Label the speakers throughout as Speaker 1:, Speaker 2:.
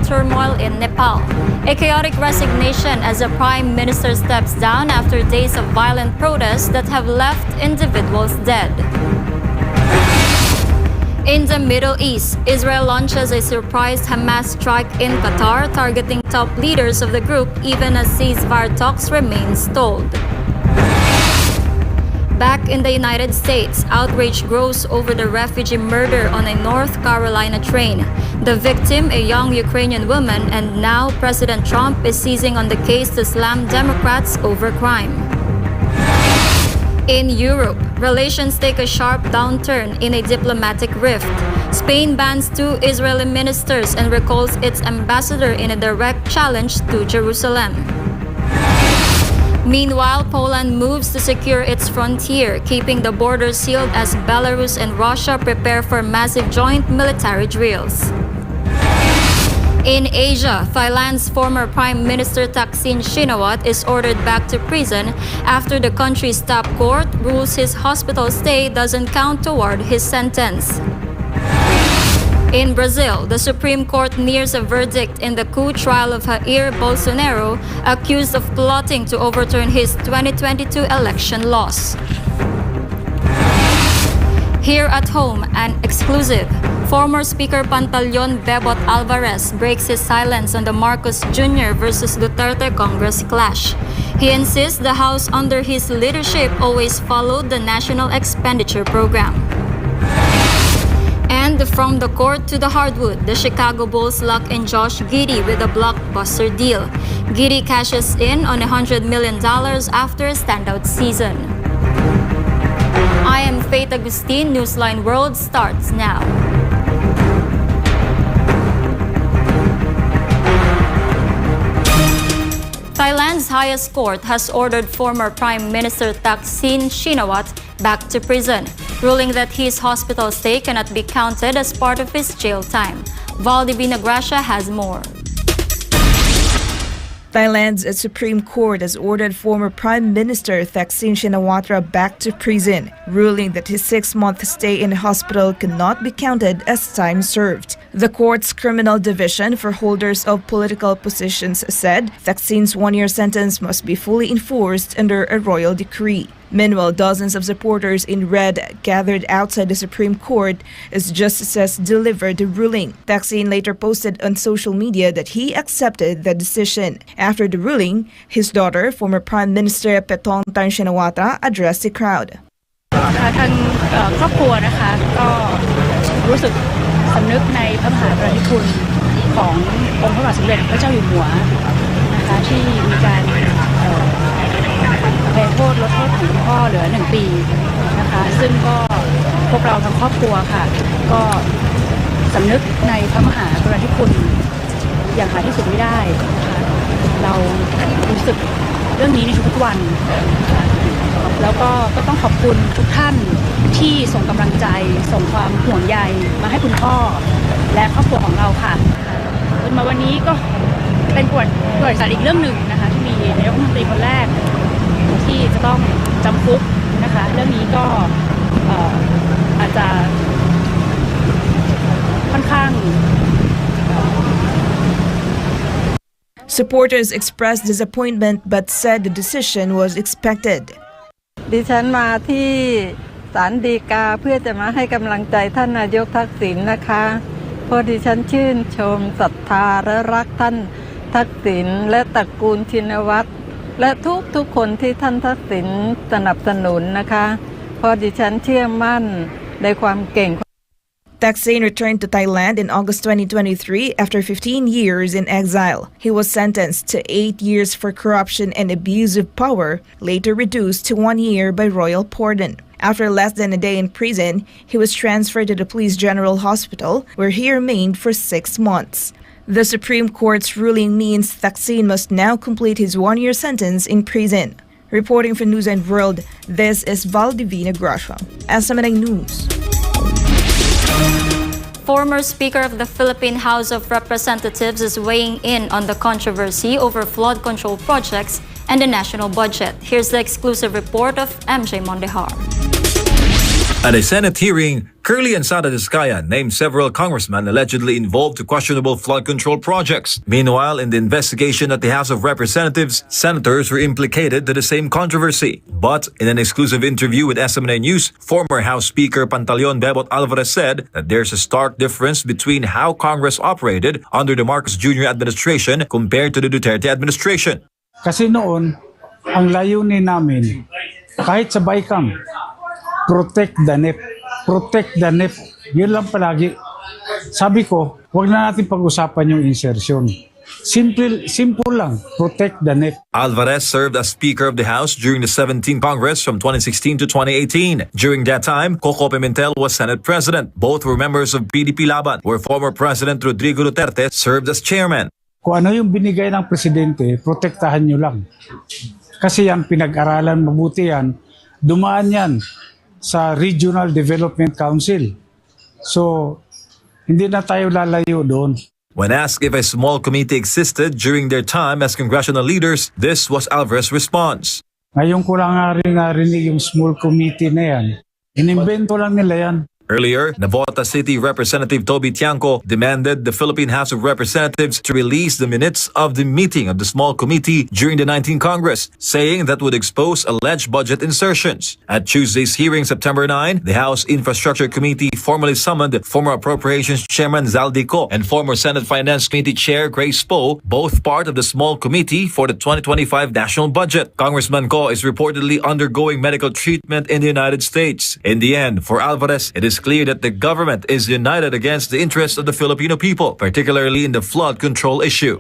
Speaker 1: turmoil in Nepal. A chaotic resignation as the Prime Minister steps down after days of violent protests that have left individuals dead. In the Middle East, Israel launches a surprise Hamas strike in Qatar, targeting top leaders of the group even as ceasefire talks remain stalled. Back in the United States, outrage grows over the refugee murder on a North Carolina train. The victim, a young Ukrainian woman, and now President Trump is seizing on the case to slam Democrats over crime. In Europe, relations take a sharp downturn in a diplomatic rift. Spain bans 2 Israeli ministers and recalls its ambassador in a direct challenge to Jerusalem. Meanwhile, Poland moves to secure its frontier, keeping the border sealed as Belarus and Russia prepare for massive joint military drills. In Asia, Thailand's former Prime Minister Thaksin is ordered back to prison after the country's top court rules his hospital stay doesn't count toward his sentence. In Brazil, the Supreme Court nears a verdict in the coup trial of Jair Bolsonaro, accused of plotting to overturn his 2022 election loss. Here at home, an exclusive. Former Speaker Pantaleon Bebot Alvarez breaks his silence on the Marcos Jr. versus Duterte Congress clash. He insists the House under his leadership always followed the National Expenditure Program. And from the court to the hardwood, the Chicago Bulls lock in Josh Giddey with a blockbuster deal. Giddey cashes in on $100 million after a standout season. I am Faith Agustin. Newsline World starts now. Thailand's highest court has ordered former Prime Minister Thaksin back to prison, ruling that his hospital stay cannot be counted as part of his jail time. Valdivina Gracia has more.
Speaker 2: Thailand's Supreme Court has ordered former Prime Minister Thaksin back to prison, ruling that his 6-month stay in hospital cannot be counted as time served. The court's criminal division for holders of political positions said Thaksin's 1-year sentence must be fully enforced under a royal decree. Meanwhile, dozens of supporters in red gathered outside the Supreme Court as justices delivered the ruling. Thaksin later posted on social media that he accepted the decision. After the ruling, his daughter, former Prime Minister Paetongtarn Shinawatra, addressed the crowd.
Speaker 3: ทางครอบครัวนะคะก็รู้สึกสำนึกในพระมหากรุณาธิคุณขององค์พระบาทสมเด็จพระเจ้าอยู่หัวนะคะที่มีการแพ้โทษลดโทษของคุณพ่อเหลือ1 ปีนะคะซึ่งก็พวกเราทั้งครอบครัวค่ะก็สำนึกในพระมหากรุณาธิคุณอย่างหาที่สุดไม่ได้นะคะเรารู้สึกเรื่องนี้ในทุกๆวันแล้วก็ต้องขอบคุณทุกท่านที่ส่งกำลังใจส่งความห่วงใยมาให้คุณพ่อและครอบครัวของเราค่ะจนมาวันนี้ก็เป็นประวัติศาสตร์อีกเรื่องหนึ่งนะคะที่มีนายกรัฐมนตรีคนแรกที่จะต้องจำคุกนะคะเรื่องนี้ก็อาจจะค่อนข้าง
Speaker 2: Supporters expressed disappointment but said the decision was expected.
Speaker 4: ดิฉันมาที่ศาลฎีกาเพื่อจะมาให้กำลังใจท่านนายกทักษิณนะคะเพราะดิฉันชื่นชมศรัทธาและรักท่านทักษิณและตระกูลชินวัตรและทุกคนที่ท่านทักษิณสนับสนุนนะคะเพราะดิฉันเชื่อมั่นในความเก่ง
Speaker 2: Thaksin returned to Thailand in August 2023 after 15 years in exile. He was sentenced to 8 years for corruption and abuse of power, later reduced to 1 year by royal pardon. After less than a day in prison, he was transferred to the Police General Hospital, where he remained for 6 months. The Supreme Court's ruling means Thaksin must now complete his 1-year sentence in prison. Reporting for Newsline World, this is Valdivina Gracia, SMNA News.
Speaker 1: Former Speaker of the Philippine House of Representatives is weighing in on the controversy over flood control projects and the national budget. Here's the exclusive report of MJ Mondehar.
Speaker 5: At a Senate hearing, Curly and Sadadiskaya named several congressmen allegedly involved to questionable flood control projects. Meanwhile, in the investigation at the House of Representatives, senators were implicated to the same controversy. But in an exclusive interview with SMNA News, former House Speaker Pantaleon Bebot Alvarez said that there's a stark difference between how Congress operated under the Marcos Jr. administration compared to the Duterte administration.
Speaker 6: Kasi noon, ang layunin namin, kahit sa BICAM, protect the NEP. Protect the NEP. Yun lang palagi. Sabi ko, huwag na natin pag-usapan yung insertion. Simple lang. Protect the NEP.
Speaker 5: Alvarez served as Speaker of the House during the 17th Congress from 2016 to 2018. During that time, Coco Pimentel was Senate President. Both were members of PDP Laban, where former President Rodrigo Duterte served as chairman.
Speaker 6: Kung ano yung binigay ng Presidente, protektahan nyo lang. Kasi yan, pinag-aralan mabuti yan. Dumaan yan sa Regional Development Council. So, hindi na tayo lalayo doon.
Speaker 5: When asked if a small committee existed during their time as congressional leaders, this was Alvarez's response.
Speaker 6: Ngayon ko lang narinig yung small committee na yan. Inimbento lang nila yan.
Speaker 5: Earlier, Navota City Representative Toby Tiangco demanded the Philippine House of Representatives to release the minutes of the meeting of the small committee during the 19th Congress, saying that would expose alleged budget insertions. At Tuesday's hearing, September 9, the House Infrastructure Committee formally summoned former Appropriations Chairman Zaldico and former Senate Finance Committee Chair Grace Poe, both part of the small committee for the 2025 national budget. Congressman Ko is reportedly undergoing medical treatment in the United States. In the end, for Alvarez, it is clear that the government is united against the interests of the Filipino people, particularly in the flood control issue.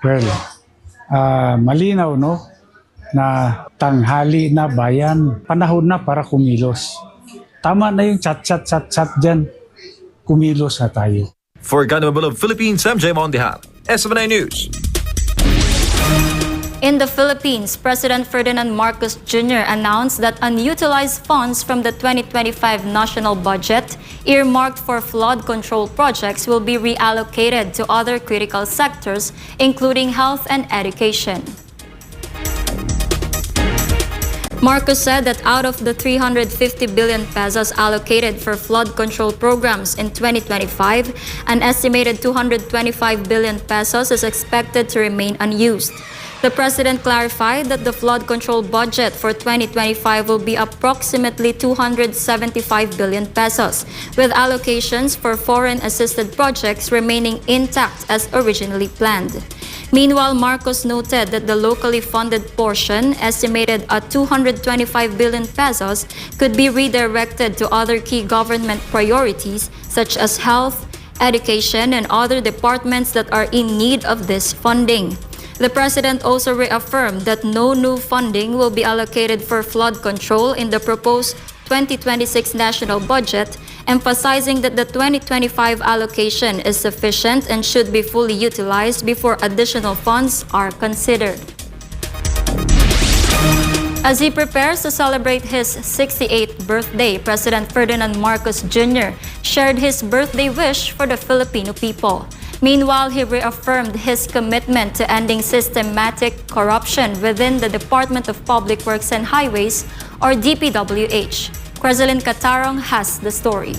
Speaker 6: Well, malinaw no na tanghali na bayan, panahon na para kumilos. Tama na yung chat dyan, kumilos na tayo.
Speaker 5: For Ganamabul of Philippines, I'm Jay Mondihal, SMNA News.
Speaker 1: In the Philippines, President Ferdinand Marcos Jr. announced that unutilized funds from the 2025 national budget earmarked for flood control projects will be reallocated to other critical sectors, including health and education. Marcos said that out of the 350 billion pesos allocated for flood control programs in 2025, an estimated 225 billion pesos is expected to remain unused. The president clarified that the flood control budget for 2025 will be approximately 275 billion pesos, with allocations for foreign-assisted projects remaining intact as originally planned. Meanwhile, Marcos noted that the locally funded portion, estimated at 225 billion pesos, could be redirected to other key government priorities such as health, education, and other departments that are in need of this funding. The president also reaffirmed that no new funding will be allocated for flood control in the proposed 2026 national budget, emphasizing that the 2025 allocation is sufficient and should be fully utilized before additional funds are considered. As he prepares to celebrate his 68th birthday, President Ferdinand Marcos Jr. shared his birthday wish for the Filipino people. Meanwhile, he reaffirmed his commitment to ending systematic corruption within the Department of Public Works and Highways, or DPWH. Creselyn Catarong has the story.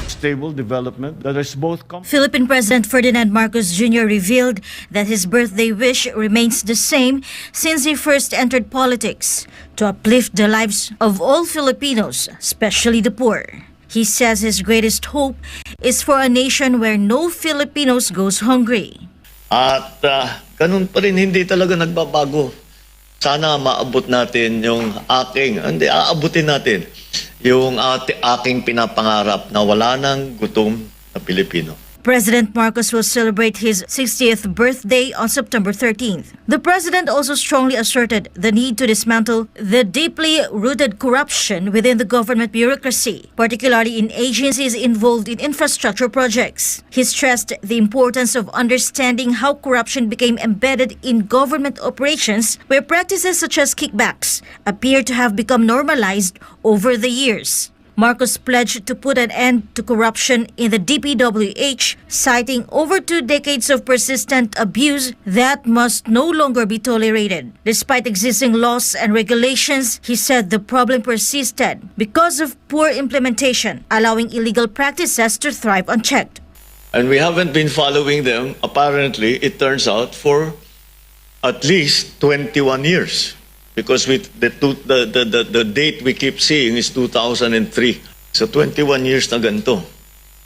Speaker 7: Stable development that is both
Speaker 8: Philippine President Ferdinand Marcos Jr. revealed that his birthday wish remains the same since he first entered politics, to uplift the lives of all Filipinos, especially the poor. He says his greatest hope is for a nation where no Filipinos goes hungry.
Speaker 9: At ganun pa rin, hindi talaga nagbabago. Sana maabot natin yung aabutin natin yung aking pinapangarap na wala nang gutom na Pilipino.
Speaker 8: President Marcos will celebrate his 60th birthday on September 13th. The president also strongly asserted the need to dismantle the deeply rooted corruption within the government bureaucracy, particularly in agencies involved in infrastructure projects. He stressed the importance of understanding how corruption became embedded in government operations, where practices such as kickbacks appear to have become normalized over the years. Marcos pledged to put an end to corruption in the DPWH, citing over 2 decades of persistent abuse that must no longer be tolerated. Despite existing laws and regulations, he said the problem persisted because of poor implementation, allowing illegal practices to thrive unchecked.
Speaker 9: And we haven't been following them, apparently, it turns out, for at least 21 years. Because the date we keep seeing is 2003. So 21 years na ganito.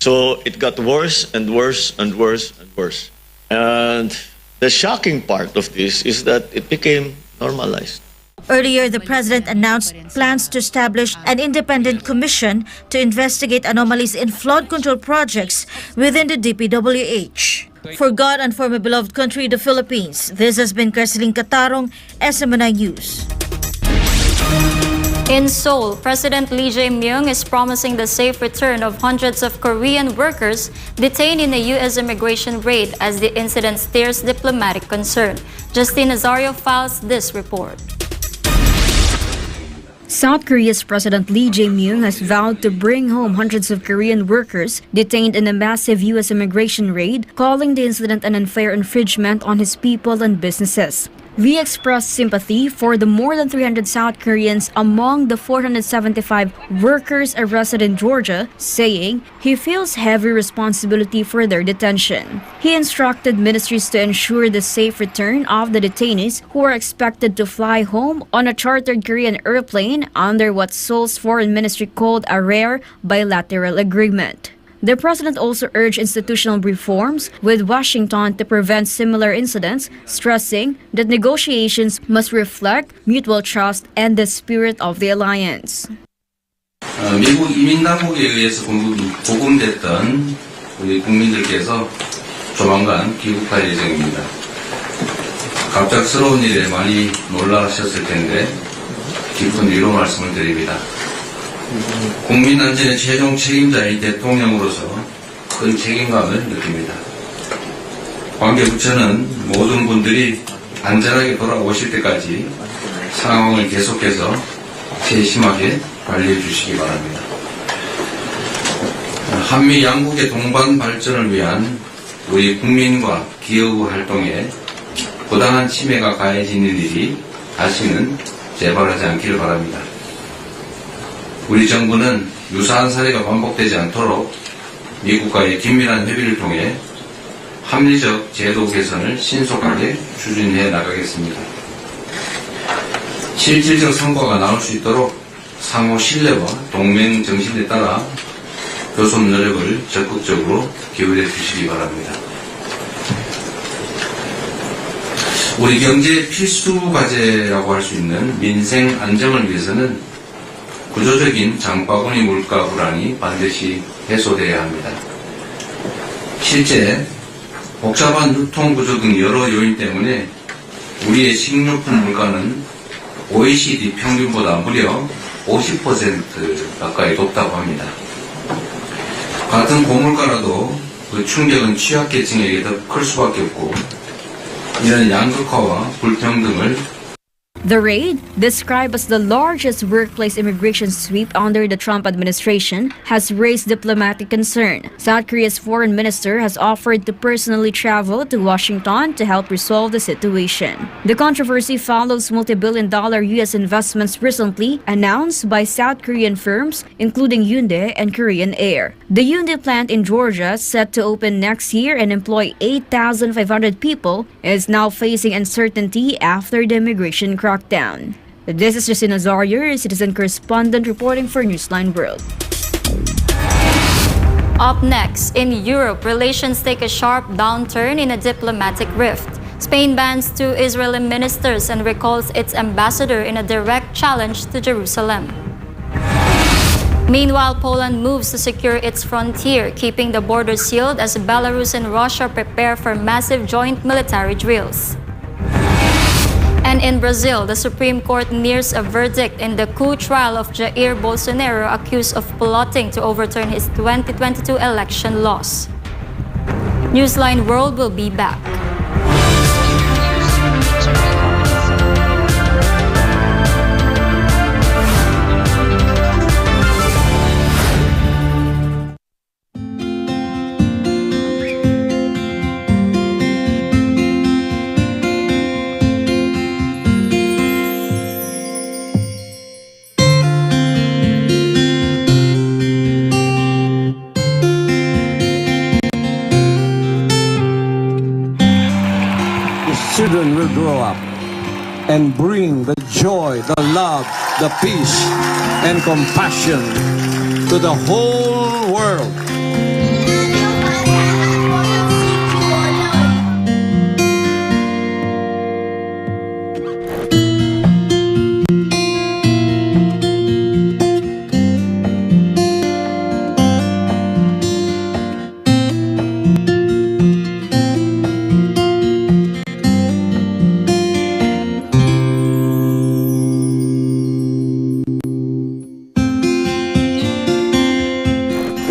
Speaker 9: So it got worse and worse and worse and worse. And the shocking part of this is that it became normalized.
Speaker 8: Earlier, the president announced plans to establish an independent commission to investigate anomalies in flood control projects within the DPWH. For God and for my beloved country, the Philippines, this has been Kerseling Katarong, SMNI News.
Speaker 1: In Seoul, President Lee Jae-myung is promising the safe return of hundreds of Korean workers detained in a U.S. immigration raid as the incident stirs diplomatic concern. Justine Nazario files this report.
Speaker 10: South Korea's President Lee Jae-myung has vowed to bring home hundreds of Korean workers detained in a massive U.S. immigration raid, calling the incident an unfair infringement on his people and businesses. Lee expressed sympathy for the more than 300 South Koreans among the 475 workers arrested in Georgia, saying he feels heavy responsibility for their detention. He instructed ministries to ensure the safe return of the detainees who are expected to fly home on a chartered Korean airplane under what Seoul's foreign ministry called a rare bilateral agreement. The president also urged institutional reforms with Washington to prevent similar incidents, stressing that negotiations must reflect mutual trust and the spirit of the alliance.
Speaker 11: 미국 이민당국에 의해서 보금됐던 우리 국민들께서 조만간 귀국할 예정입니다. 갑작스러운 일에 많이 놀라셨을 텐데 깊은 위로 말씀을 드립니다. 국민 안전의 최종 책임자인 대통령으로서 큰 책임감을 느낍니다. 관계부처는 모든 분들이 안전하게 돌아오실 때까지 상황을 계속해서 세심하게 관리해 주시기 바랍니다. 한미 양국의 동반 발전을 위한 우리 국민과 기업 활동에 부당한 침해가 가해지는 일이 다시는 재발하지 않기를 바랍니다. 우리 정부는 유사한 사례가 반복되지 않도록 미국과의 긴밀한 협의를 통해 합리적 제도 개선을 신속하게 추진해 나가겠습니다. 실질적 성과가 나올 수 있도록 상호 신뢰와 동맹 정신에 따라 교섭 노력을 적극적으로 기울여 주시기 바랍니다. 우리 경제의 필수 과제라고 할 수 있는 민생 안정을 위해서는 구조적인 장바구니 물가 불안이 반드시 해소돼야 합니다. 실제 복잡한 유통 구조 등 여러 요인 때문에 우리의 식료품 물가는 OECD 평균보다 무려 50% 가까이 높다고 합니다. 같은 고물가라도 그 충격은 취약계층에게 더 클 수밖에 없고 이런 양극화와 불평등을
Speaker 10: The raid, described as the largest workplace immigration sweep under the Trump administration, has raised diplomatic concern. South Korea's foreign minister has offered to personally travel to Washington to help resolve the situation. The controversy follows multi-billion-dollar U.S. investments recently announced by South Korean firms, including Hyundai and Korean Air. The Hyundai plant in Georgia, set to open next year and employ 8,500 people, is now facing uncertainty after the immigration crackdown. This is Justine Nazario, citizen correspondent reporting for Newsline World.
Speaker 1: Up next, in Europe, relations take a sharp downturn in a diplomatic rift. Spain bans 2 Israeli ministers and recalls its ambassador in a direct challenge to Jerusalem. Meanwhile, Poland moves to secure its frontier, keeping the border sealed as Belarus and Russia prepare for massive joint military drills. And in Brazil, the Supreme Court nears a verdict in the coup trial of Jair Bolsonaro, accused of plotting to overturn his 2022 election loss. Newsline World will be back.
Speaker 12: grow up and bring the joy, the love, the peace, and compassion to the whole world.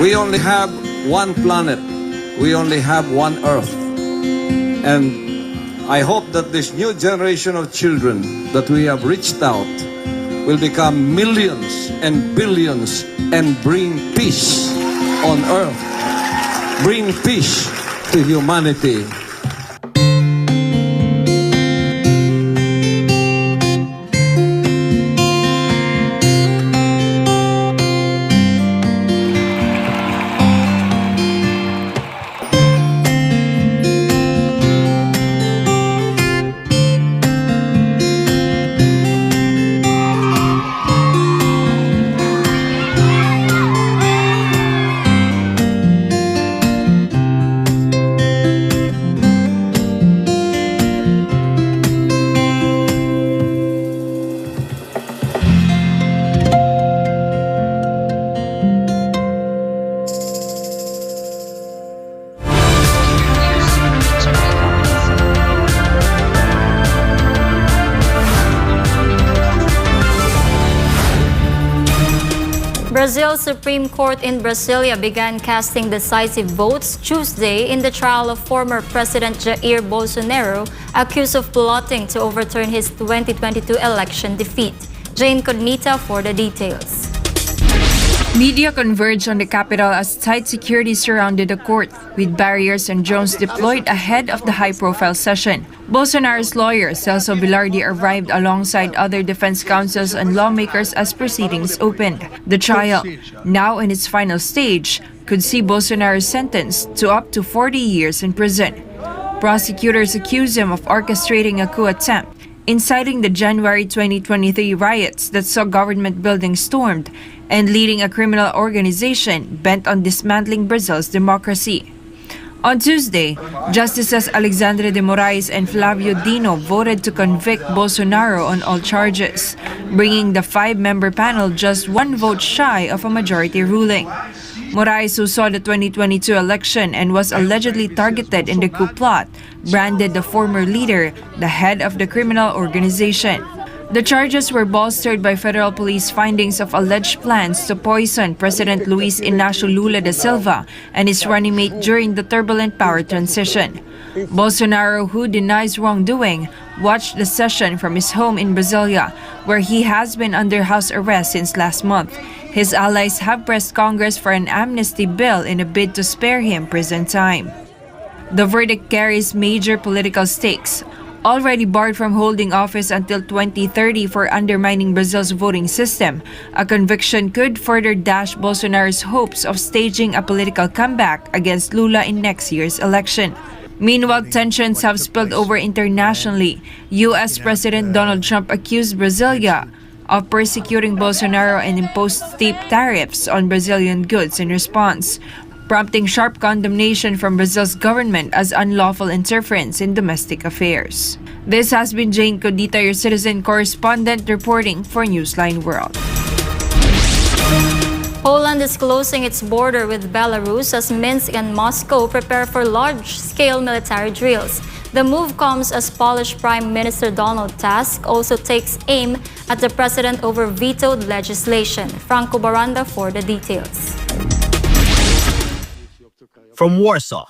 Speaker 12: We only have one planet. We only have one Earth. And I hope that this new generation of children that we have reached out will become millions and billions and bring peace on Earth. Bring peace to humanity.
Speaker 1: Brazil's Supreme Court in Brasilia began casting decisive votes Tuesday in the trial of former President Jair Bolsonaro, accused of plotting to overturn his 2022 election defeat. Jane Cognita for the details.
Speaker 13: Media converged on the capital as tight security surrounded the court, with barriers and drones deployed ahead of the high-profile session. Bolsonaro's lawyer, Celso Bilardi, arrived alongside other defense counsels and lawmakers as proceedings opened. The trial, now in its final stage, could see Bolsonaro sentenced to up to 40 years in prison. Prosecutors accuse him of orchestrating a coup attempt, inciting the January 2023 riots that saw government buildings stormed, and leading a criminal organization bent on dismantling Brazil's democracy. On Tuesday, Justices Alexandre de Moraes and Flavio Dino voted to convict Bolsonaro on all charges, bringing the 5-member panel just one vote shy of a majority ruling. Moraes, who saw the 2022 election and was allegedly targeted in the coup plot, branded the former leader the head of the criminal organization. The charges were bolstered by federal police findings of alleged plans to poison President Luiz Inácio Lula da Silva and his running mate during the turbulent power transition. Bolsonaro, who denies wrongdoing, watched the session from his home in Brasilia, where he has been under house arrest since last month. His allies have pressed Congress for an amnesty bill in a bid to spare him prison time. The verdict carries major political stakes. Already barred from holding office until 2030 for undermining Brazil's voting system, a conviction could further dash Bolsonaro's hopes of staging a political comeback against Lula in next year's election. Meanwhile, tensions have spilled over internationally. U.S. President Donald Trump accused Brasilia of persecuting Bolsonaro and imposed steep tariffs on Brazilian goods in response, prompting sharp condemnation from Brazil's government as unlawful interference in domestic affairs. This has been Jane Cognita, your citizen correspondent, reporting for Newsline World.
Speaker 1: Poland is closing its border with Belarus as Minsk and Moscow prepare for large-scale military drills. The move comes as Polish Prime Minister Donald Tusk also takes aim at the president over vetoed legislation. Franco Baranda for the details.
Speaker 14: From Warsaw,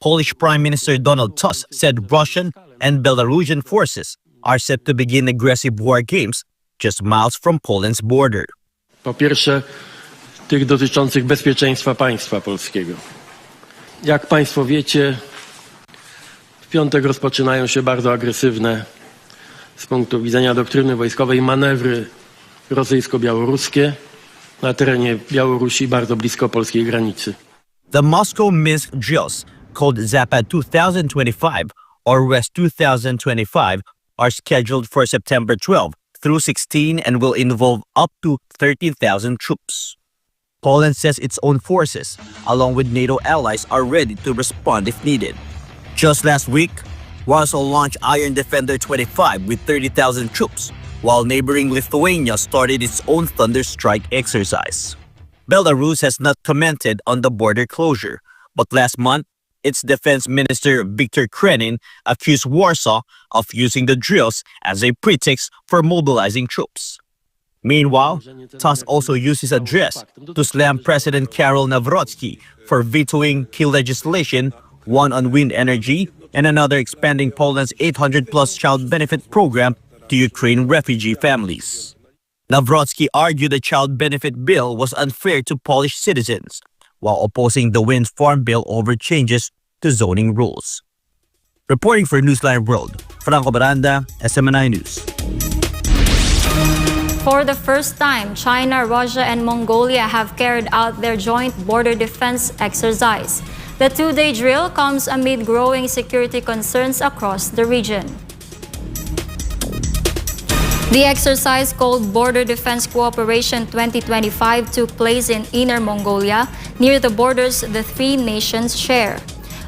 Speaker 14: Polish Prime Minister Donald Tusk said Russian and Belarusian forces are set to begin aggressive war games just miles from Poland's border.
Speaker 15: Po pierwsze, tych dotyczących bezpieczeństwa państwa polskiego. Jak państwo wiecie, w piątek rozpoczynają się bardzo agresywne z punktu widzenia doktryny wojskowej manewry rosyjsko-białoruskie na terenie Białorusi, bardzo blisko polskiej granicy.
Speaker 14: The Moscow-Minsk drills, called Zapad 2025 or West 2025, are scheduled for September 12 through 16 and will involve up to 13,000 troops. Poland says its own forces, along with NATO allies, are ready to respond if needed. Just last week, Warsaw launched Iron Defender 25 with 30,000 troops, while neighboring Lithuania started its own Thunder Strike exercise. Belarus has not commented on the border closure, but last month, its defense minister Viktor Krenin accused Warsaw of using the drills as a pretext for mobilizing troops. Meanwhile, Tusk also used his address to slam President Karol Nawrocki for vetoing key legislation, one on wind energy and another expanding Poland's 800-plus child benefit program to Ukraine refugee families. Nawrocki argued the child benefit bill was unfair to Polish citizens, while opposing the wind farm bill over changes to zoning rules. Reporting for Newsline World, Franco Baranda, SMNI News.
Speaker 1: For the first time, China, Russia, and Mongolia have carried out their joint border defense exercise. The two-day drill comes amid growing security concerns across the region. The exercise, called Border Defense Cooperation 2025, took place in Inner Mongolia, near the borders the three nations share.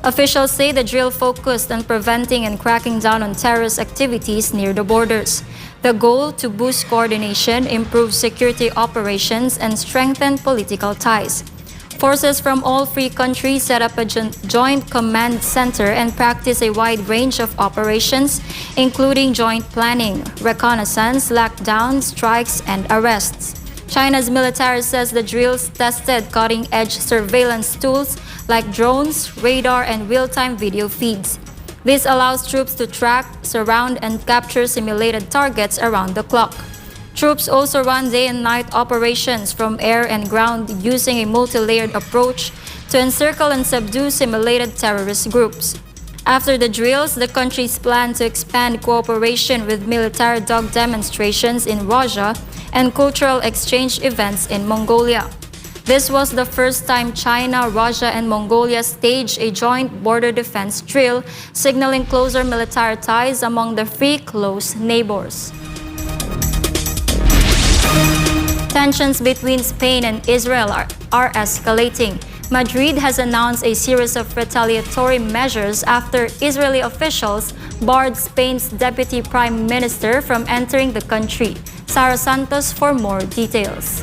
Speaker 1: Officials say the drill focused on preventing and cracking down on terrorist activities near the borders. The goal to boost coordination, improve security operations, and strengthen political ties. Forces from all three countries set up a joint command center and practice a wide range of operations, including joint planning, reconnaissance, lockdowns, strikes, and arrests. China's military says the drills tested cutting-edge surveillance tools like drones, radar, and real-time video feeds. This allows troops to track, surround, and capture simulated targets around the clock. Troops also run day and night operations from air and ground using a multi-layered approach to encircle and subdue simulated terrorist groups. After the drills, the countries plan to expand cooperation with military dog demonstrations in Russia and cultural exchange events in Mongolia. This was the first time China, Russia, and Mongolia staged a joint border defense drill, signaling closer military ties among the three close neighbors. Tensions between Spain and Israel are escalating. Madrid has announced a series of retaliatory measures after Israeli officials barred Spain's deputy prime minister from entering the country. Sara Santos for more details.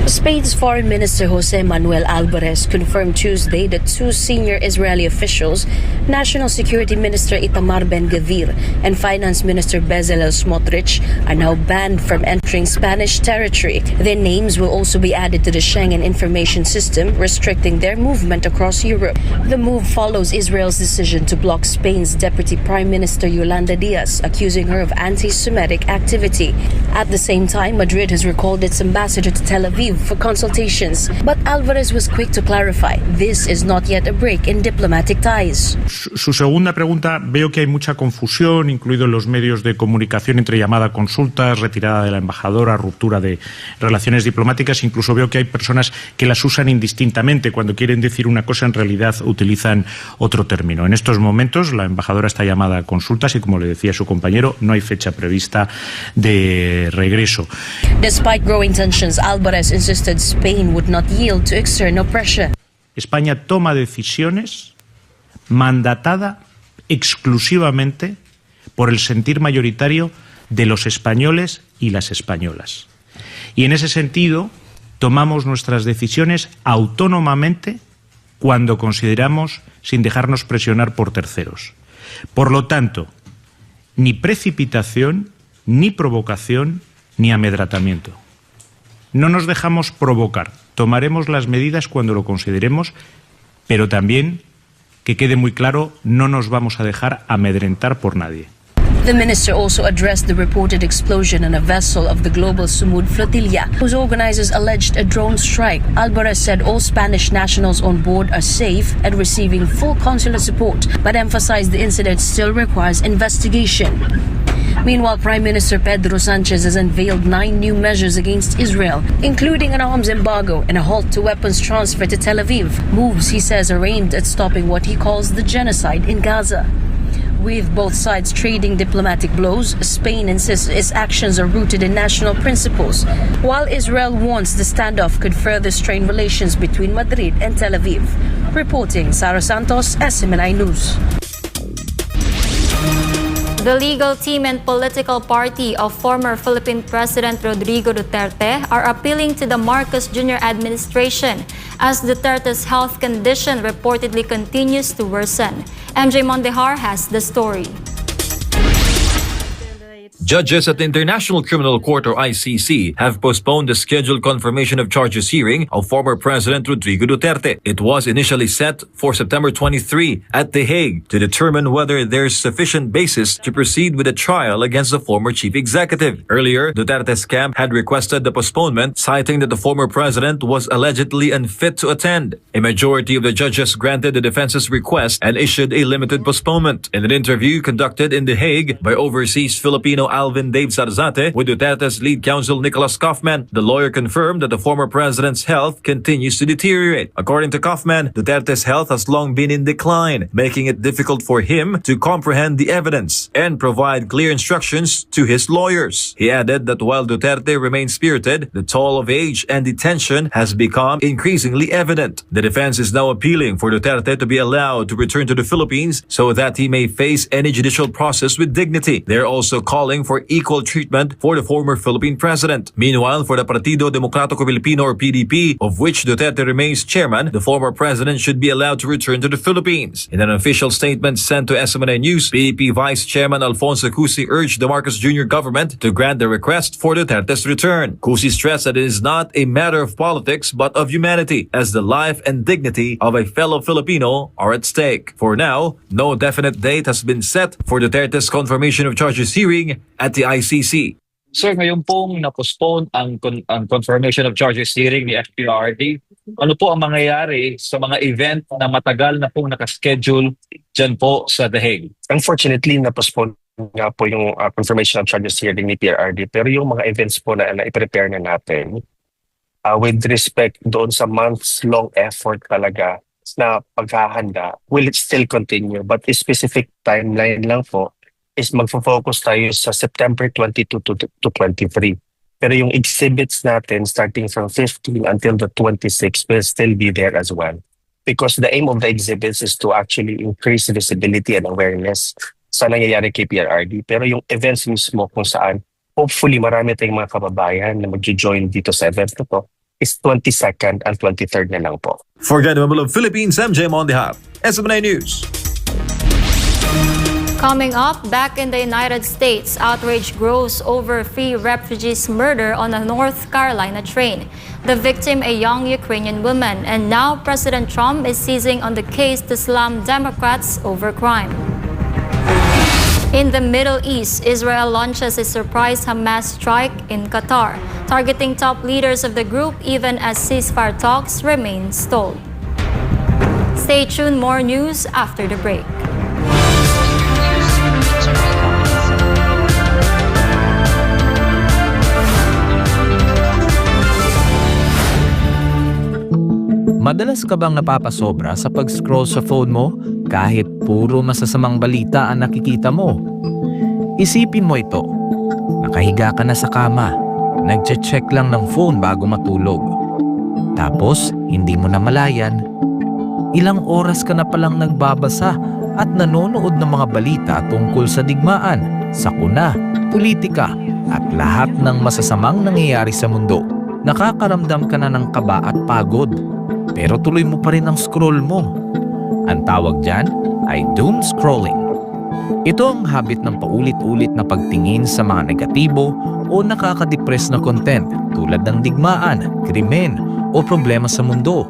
Speaker 16: Spain's Foreign Minister José Manuel Alvarez confirmed Tuesday that two senior Israeli officials, National Security Minister Itamar Ben Gvir and Finance Minister Bezalel Smotrich, are now banned from entering Spanish territory. Their names will also be added to the Schengen information system, restricting their movement across Europe. The move follows Israel's decision to block Spain's Deputy Prime Minister Yolanda Diaz, accusing her of anti-Semitic activity. At the same time, Madrid has recalled its ambassador to Tel Aviv for consultations, but Alvarez was quick to clarify this is not yet a break in diplomatic ties.
Speaker 17: Su segunda pregunta, veo que hay mucha confusión, incluidos los medios de comunicación, entre llamada a consultas, retirada de la embajadora, ruptura de relaciones diplomáticas. Incluso veo que hay personas que las usan indistintamente. Cuando quieren decir una cosa, en realidad utilizan otro término. En estos momentos, la embajadora está llamada a consultas y, como le decía su compañero, no hay fecha prevista de regreso.
Speaker 16: Despite growing tensions, Alvarez insisted Spain would not yield to external pressure.
Speaker 17: España toma decisiones mandatada exclusivamente por el sentir mayoritario de los españoles y las españolas. Y en ese sentido, tomamos nuestras decisiones autónomamente cuando consideramos, sin dejarnos presionar por terceros. Por lo tanto, ni precipitación, ni provocación, ni amedrentamiento. No nos dejamos provocar. Tomaremos las medidas cuando lo consideremos, pero también, que quede muy claro, no nos vamos a dejar amedrentar por nadie.
Speaker 16: The minister also addressed the reported explosion on a vessel of the global Sumud flotilla, whose organizers alleged a drone strike. Alvarez said all Spanish nationals on board are safe and receiving full consular support, but emphasized the incident still requires investigation. Meanwhile, Prime Minister Pedro Sanchez has unveiled 9 new measures against Israel, including an arms embargo and a halt to weapons transfer to Tel Aviv. Moves, he says, are aimed at stopping what he calls the genocide in Gaza. With both sides trading diplomatic blows, Spain insists its actions are rooted in national principles, while Israel warns the standoff could further strain relations between Madrid and Tel Aviv. Reporting, Sara Santos, SMNI News.
Speaker 1: The legal team and political party of former Philippine President Rodrigo Duterte are appealing to the Marcos Jr. administration as Duterte's health condition reportedly continues to worsen. MJ Mondejar has the story.
Speaker 5: Judges at the International Criminal Court or ICC have postponed the scheduled confirmation of charges hearing of former President Rodrigo Duterte. It was initially set for September 23 at The Hague to determine whether there's sufficient basis to proceed with a trial against the former chief executive. Earlier, Duterte's camp had requested the postponement, citing that the former president was allegedly unfit to attend. A majority of the judges granted the defense's request and issued a limited postponement. In an interview conducted in The Hague by overseas Filipino Alvin Dave Zarzate with Duterte's lead counsel Nicholas Kaufman, the lawyer confirmed that the former president's health continues to deteriorate. According to Kaufman, Duterte's health has long been in decline, making it difficult for him to comprehend the evidence and provide clear instructions to his lawyers. He added that while Duterte remains spirited, the toll of age and detention has become increasingly evident. The defense is now appealing for Duterte to be allowed to return to the Philippines so that he may face any judicial process with dignity. They're also calling for equal treatment for the former Philippine president. Meanwhile, for the Partido Demokratiko Pilipino or PDP, of which Duterte remains chairman, the former president should be allowed to return to the Philippines. In an official statement sent to SMNI News, PDP Vice Chairman Alfonso Cusi urged the Marcos Jr. government to grant the request for Duterte's return. Cusi stressed that it is not a matter of politics but of humanity, as the life and dignity of a fellow Filipino are at stake. For now, no definite date has been set for Duterte's confirmation of charges hearing at the ICC.
Speaker 18: Sir, ngayon pong na-postpone ang confirmation of charges hearing ni FPRD. Ano po ang mangyayari sa mga event na matagal na pong nakaschedule dyan po sa The Hague?
Speaker 19: Unfortunately, na-postpone nga po yung confirmation of charges hearing ni PRRD. Pero yung mga events po na i-prepare na natin, with respect doon sa months-long effort talaga na paghahanda, will it still continue? But a specific timeline lang po is magfo-focus tayo sa September 22 to 23. Pero yung exhibits natin starting from 15 until the 26 will still be there as well. Because the aim of the exhibits is to actually increase visibility and awareness sa nangyayari kay PRRD. Pero yung events mismo kung saan hopefully marami tayong mga kababayan na mag-join dito sa event na to is 22nd and 23rd na lang po.
Speaker 5: For Government of Philippines, MJ Mondejar, SMNI News.
Speaker 1: Coming up, back in the United States, outrage grows over three refugees' murder on a North Carolina train. The victim, a young Ukrainian woman, and now President Trump is seizing on the case to slam Democrats over crime. In the Middle East, Israel launches a surprise Hamas strike in Qatar, targeting top leaders of the group even as ceasefire talks remain stalled. Stay tuned, more news after the break.
Speaker 20: Madalas ka bang napapasobra sa pag-scroll sa phone mo kahit puro masasamang balita ang nakikita mo? Isipin mo ito. Nakahiga ka na sa kama, nagche-check lang ng phone bago matulog. Tapos, hindi mo na malayan, ilang oras ka na palang nagbabasa at nanonood ng mga balita tungkol sa digmaan, sakuna, politika at lahat ng masasamang nangyayari sa mundo. Nakakaramdam ka na ng kaba at pagod. Pero tuloy mo pa rin ang scroll mo. Ang tawag dyan ay doom scrolling. Ito ang habit ng paulit-ulit na pagtingin sa mga negatibo o nakaka-depress na content tulad ng digmaan, krimen o problema sa mundo.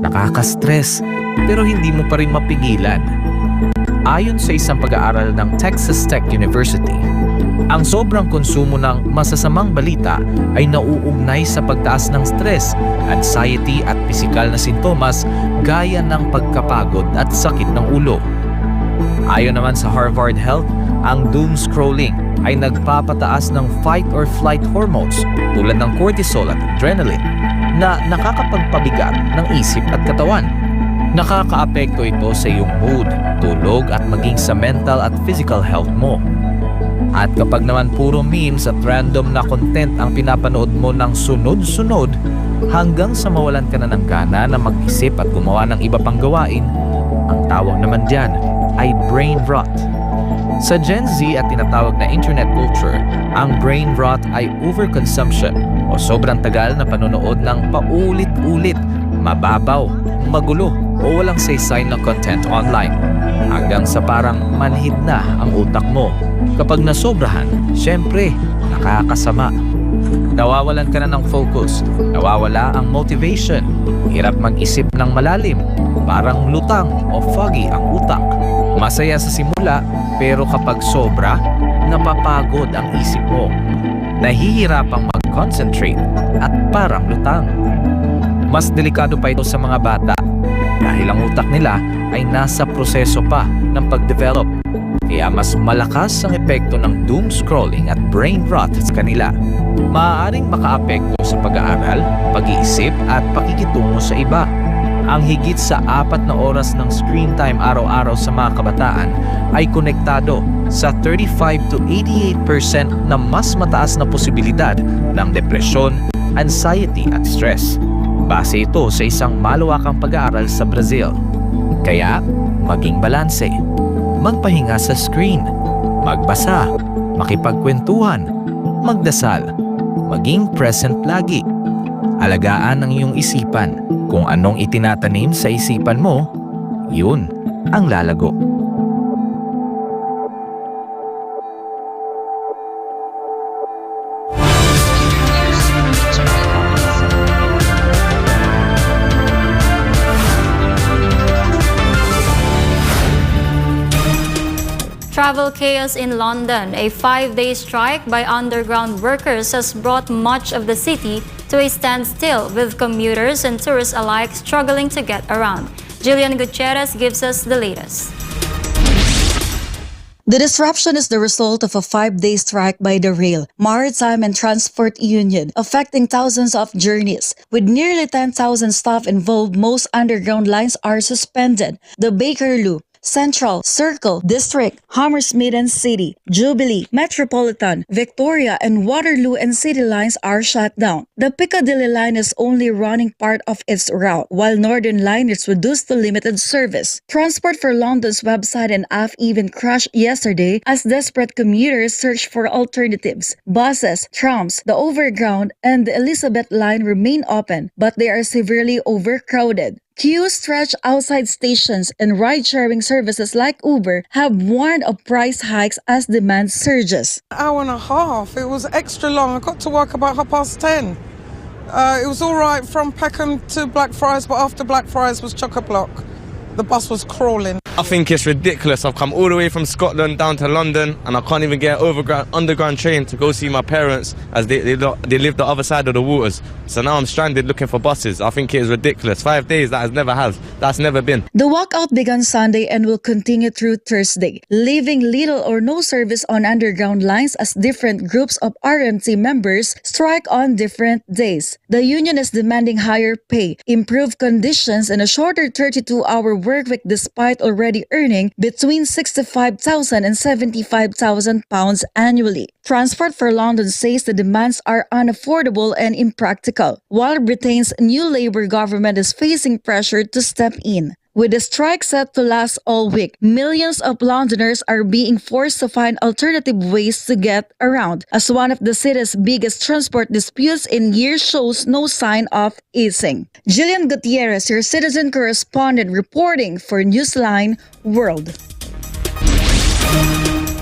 Speaker 20: Nakaka-stress pero hindi mo pa rin mapigilan. Ayon sa isang pag-aaral ng Texas Tech University, ang sobrang konsumo ng masasamang balita ay nauugnay sa pagtaas ng stress, anxiety at pisikal na sintomas gaya ng pagkapagod at sakit ng ulo. Ayon naman sa Harvard Health, ang doom scrolling ay nagpapataas ng fight or flight hormones tulad ng cortisol at adrenaline na nakakapagpabigat ng isip at katawan. Nakakaapekto ito sa iyong mood, tulog at maging sa mental at physical health mo. At kapag naman puro memes at random na content ang pinapanood mo ng sunod-sunod hanggang sa mawalan ka na ng gana na mag-isip at gumawa ng iba pang gawain, ang tawag naman dyan ay brain rot. Sa Gen Z at tinatawag na internet culture, ang brain rot ay overconsumption o sobrang tagal na panonood ng paulit-ulit, mababaw, magulo o walang saysay na content online hanggang sa parang manhid na ang utak mo. Kapag nasobrahan, syempre, nakakasama. Nawawalan ka na ng focus, nawawala ang motivation, hirap mag-isip ng malalim, parang lutang o foggy ang utak. Masaya sa simula, pero kapag sobra, napapagod ang isip mo. Nahihirapang mag-concentrate at parang lutang. Mas delikado pa ito sa mga bata dahil ang utak nila ay nasa proseso pa ng pag-develop. Kaya mas malakas ang epekto ng doom scrolling at brain rot sa kanila. Maaaring makaapekto sa pag-aaral, pag-iisip at pakikitungo sa iba. Ang higit sa 4 na oras ng screen time araw-araw sa mga kabataan ay konektado sa 35 to 88% na mas mataas na posibilidad ng depresyon, anxiety at stress. Base ito sa isang malawakang pag-aaral sa Brazil. Kaya, maging balanse. Magpahinga sa screen, magbasa, makipagkwentuhan, magdasal, maging present lagi. Alagaan ang iyong isipan. Kung anong itinatanim sa isipan mo, yun ang lalago.
Speaker 1: Travel chaos in London. A 5-day strike by underground workers has brought much of the city to a standstill, with commuters and tourists alike struggling to get around. Jillian Gutierrez gives us the latest.
Speaker 21: The disruption is the result of a 5-day strike by the Rail, Maritime and Transport Union, affecting thousands of journeys. With nearly 10,000 staff involved, most underground lines are suspended. The Bakerloo, Central, Circle, District, Hammersmith and City, Jubilee, Metropolitan, Victoria and Waterloo and City lines are shut down. The Piccadilly line is only running part of its route, while Northern line is reduced to limited service. Transport for London's website and app even crashed yesterday as desperate commuters search for alternatives. Buses, trams, the Overground and the Elizabeth line remain open, but they are severely overcrowded. Queues stretch outside stations, and ride-sharing services like Uber have warned of price hikes as demand surges.
Speaker 22: Hour and a half. It was extra long. I got to work about 10:30. It was all right from Peckham to Blackfriars, but after Blackfriars was chock-a-block. The bus was crawling.
Speaker 23: I think it's ridiculous. I've come all the way from Scotland down to London and I can't even get an underground train to go see my parents as they live the other side of the waters. So now I'm stranded looking for buses. I think it is ridiculous. 5 days, that's never been.
Speaker 21: The walkout began Sunday and will continue through Thursday, leaving little or no service on underground lines as different groups of RMT members strike on different days. The union is demanding higher pay, improved conditions and a shorter 32-hour workweek despite already earning between £65,000 and £75,000 annually. Transport for London says the demands are unaffordable and impractical, while Britain's new Labour government is facing pressure to step in. With the strike set to last all week, millions of Londoners are being forced to find alternative ways to get around, as one of the city's biggest transport disputes in years shows no sign of easing. Jillian Gutierrez, your citizen correspondent, reporting for Newsline World.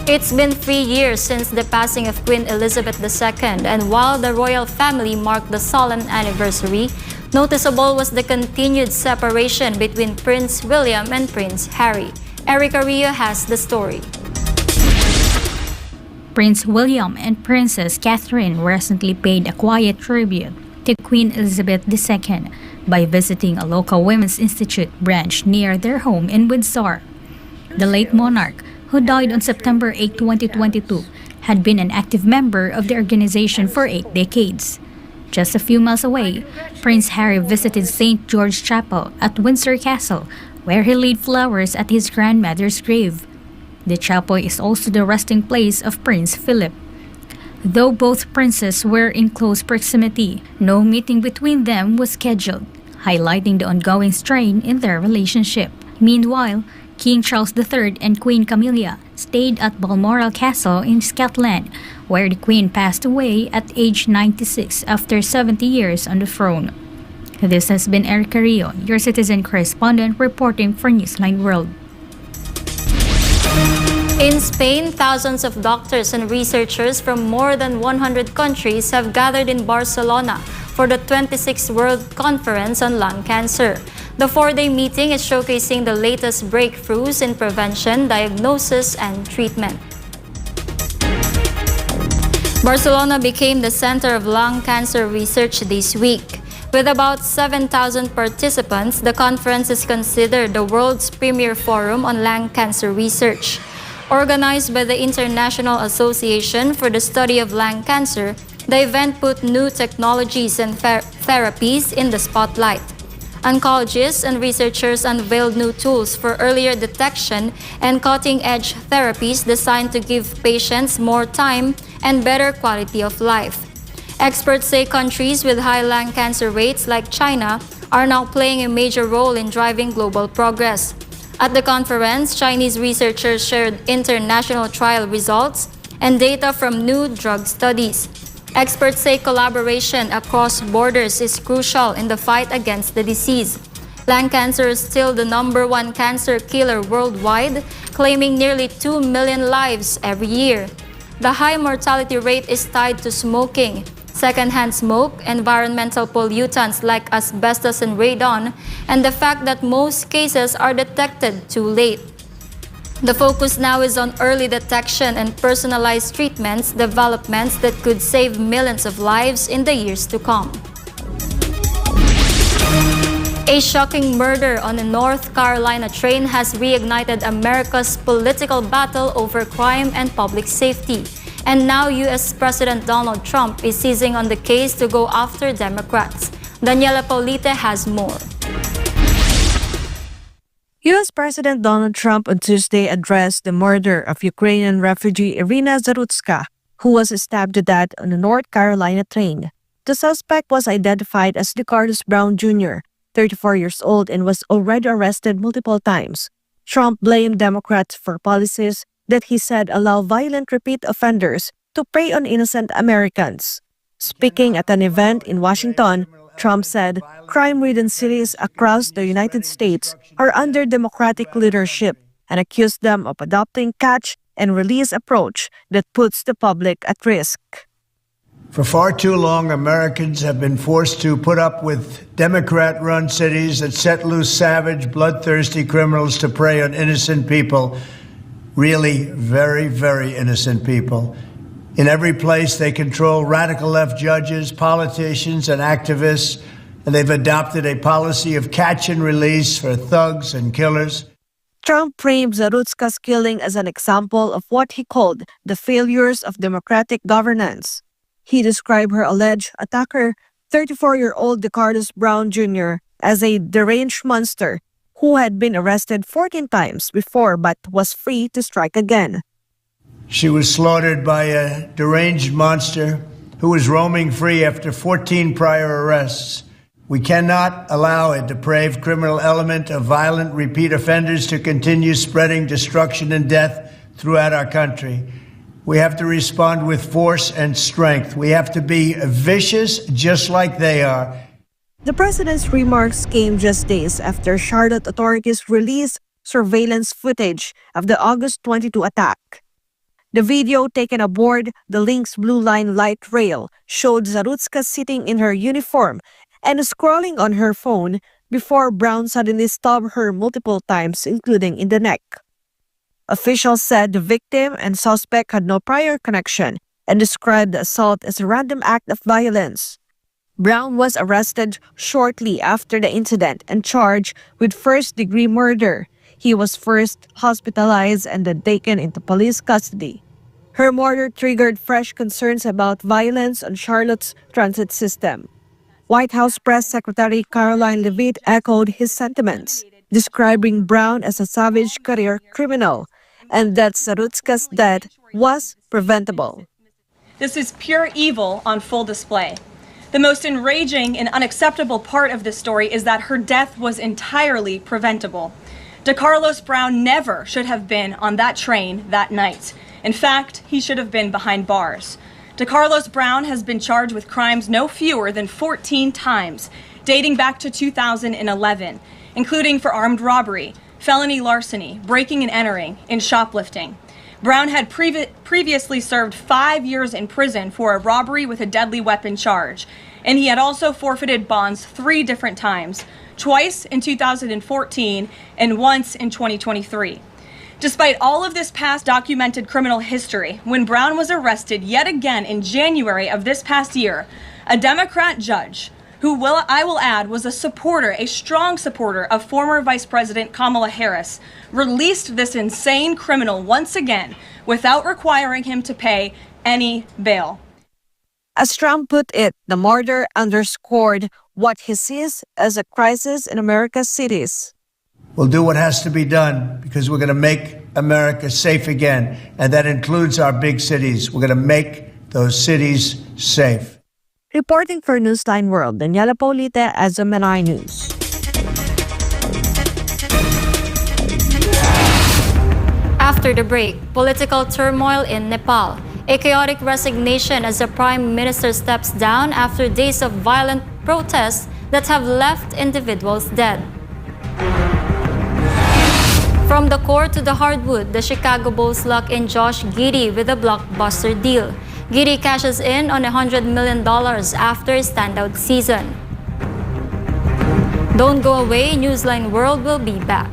Speaker 1: It's been 3 years since the passing of Queen Elizabeth II, and while the royal family marked the solemn anniversary, noticeable was the continued separation between Prince William and Prince Harry. Erica Rio has the story.
Speaker 24: Prince William and Princess Catherine recently paid a quiet tribute to Queen Elizabeth II by visiting a local Women's Institute branch near their home in Windsor. The late monarch, who died on September 8, 2022, had been an active member of the organization for 8 decades. Just a few miles away, Prince Harry visited St. George Chapel at Windsor Castle, where he laid flowers at his grandmother's grave. The chapel is also the resting place of Prince Philip. Though both princes were in close proximity, no meeting between them was scheduled, highlighting the ongoing strain in their relationship. Meanwhile, King Charles III and Queen Camilla stayed at Balmoral Castle in Scotland, where the Queen passed away at age 96 after 70 years on the throne. This has been Erica Rio, your citizen correspondent reporting for Newsline World.
Speaker 1: In Spain, thousands of doctors and researchers from more than 100 countries have gathered in Barcelona for the 26th World Conference on Lung Cancer. The four-day meeting is showcasing the latest breakthroughs in prevention, diagnosis, and treatment. Barcelona became the center of lung cancer research this week. With about 7,000 participants, the conference is considered the world's premier forum on lung cancer research. Organized by the International Association for the Study of Lung Cancer, the event put new technologies and therapies in the spotlight. Oncologists and researchers unveiled new tools for earlier detection and cutting-edge therapies designed to give patients more time and better quality of life. Experts say countries with high lung cancer rates like China are now playing a major role in driving global progress. At the conference, Chinese researchers shared international trial results and data from new drug studies. Experts say collaboration across borders is crucial in the fight against the disease. Lung cancer is still the #1 cancer killer worldwide, claiming nearly 2 million lives every year. The high mortality rate is tied to smoking, secondhand smoke, environmental pollutants like asbestos and radon, and the fact that most cases are detected too late. The focus now is on early detection and personalized treatments, developments that could save millions of lives in the years to come. A shocking murder on a North Carolina train has reignited America's political battle over crime and public safety. And now U.S. President Donald Trump is seizing on the case to go after Democrats. Daniela Paulite has more.
Speaker 2: U.S. President Donald Trump on Tuesday addressed the murder of Ukrainian refugee Irina Zarutska, who was stabbed to death on a North Carolina train. The suspect was identified as DeCardus Brown Jr., 34 years old, and was already arrested multiple times. Trump blamed Democrats for policies that he said allow violent repeat offenders to prey on innocent Americans. Speaking at an event in Washington, Trump said crime-ridden cities across the United States are under Democratic leadership and accused them of adopting catch-and-release approach that puts the public at risk.
Speaker 3: For far too long, Americans have been forced to put up with Democrat-run cities that set loose savage, bloodthirsty criminals to prey on innocent people, really very, very innocent people. In every place, they control radical left judges, politicians, and activists, and they've adopted a policy of catch and release for thugs and killers.
Speaker 2: Trump framed Zarutska's killing as an example of what he called the failures of democratic governance. He described her alleged attacker, 34-year-old DeCardus Brown Jr., as a deranged monster who had been arrested 14 times before but was free to strike again.
Speaker 3: She was slaughtered by a deranged monster who was roaming free after 14 prior arrests. We cannot allow a depraved criminal element of violent repeat offenders to continue spreading destruction and death throughout our country. We have to respond with force and strength. We have to be vicious just like they are.
Speaker 2: The president's remarks came just days after Charlotte authorities released surveillance footage of the August 22 attack. The video taken aboard the Lynx Blue Line light rail showed Zarutska sitting in her uniform and scrolling on her phone before Brown suddenly stabbed her multiple times, including in the neck. Officials said the victim and suspect had no prior connection and described the assault as a random act of violence. Brown was arrested shortly after the incident and charged with first-degree murder. He was first hospitalized and then taken into police custody. Her murder triggered fresh concerns about violence on Charlotte's transit system. White House Press Secretary Caroline Leavitt echoed his sentiments, describing Brown as a savage career criminal and that Zarutska's death was preventable.
Speaker 4: This is pure evil on full display. The most enraging and unacceptable part of this story is that her death was entirely preventable. DeCarlos Brown never should have been on that train that night. In fact, he should have been behind bars. DeCarlos Brown has been charged with crimes no fewer than 14 times, dating back to 2011, including for armed robbery, felony larceny, breaking and entering, and shoplifting. Brown had previously served 5 years in prison for a robbery with a deadly weapon charge, and he had also forfeited bonds 3 different times, twice in 2014 and once in 2023. Despite all of this past documented criminal history, when Brown was arrested yet again in January of this past year, a Democrat judge, I will add, was a strong supporter of former Vice President Kamala Harris, released this insane criminal once again without requiring him to pay any bail.
Speaker 2: As Trump put it, the murder underscored what he sees as a crisis in America's cities.
Speaker 3: We'll do what has to be done because we're going to make America safe again, and that includes our big cities. We're going to make those cities safe.
Speaker 2: Reporting for Newsline World, Daniela Paulita, Azumanay News.
Speaker 1: After the break, political turmoil in Nepal. A chaotic resignation as the Prime Minister steps down after days of violent protests that have left individuals dead. From the core to the hardwood, the Chicago Bulls lock in Josh Giddey with a blockbuster deal. Giddey cashes in on $100 million after a standout season. Don't go away, Newsline World will be back.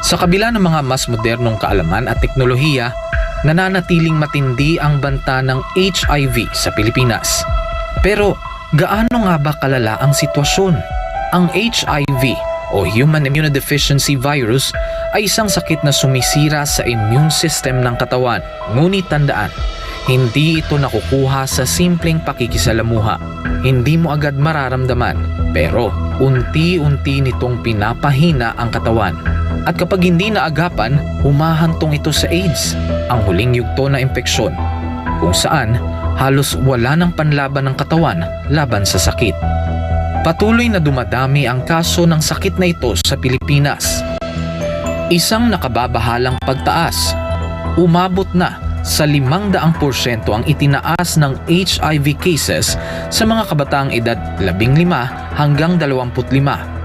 Speaker 20: Sa kabila ng mga mas modernong kaalaman at teknolohiya, nananatiling matindi ang banta ng HIV sa Pilipinas. Pero gaano nga ba kalala ang sitwasyon? Ang HIV o Human Immunodeficiency Virus ay isang sakit na sumisira sa immune system ng katawan. Ngunit tandaan, hindi ito nakukuha sa simpleng pakikisalamuha. Hindi mo agad mararamdaman, pero unti-unti nitong pinapahina ang katawan. At kapag hindi naagapan, humahantong ito sa AIDS, ang huling yugto na impeksyon, kung saan halos wala ng panlaban ng katawan laban sa sakit. Patuloy na dumadami ang kaso ng sakit na ito sa Pilipinas. Isang nakababahalang pagtaas, umabot na sa 500% ang itinaas ng HIV cases sa mga kabataang edad 15 hanggang 25.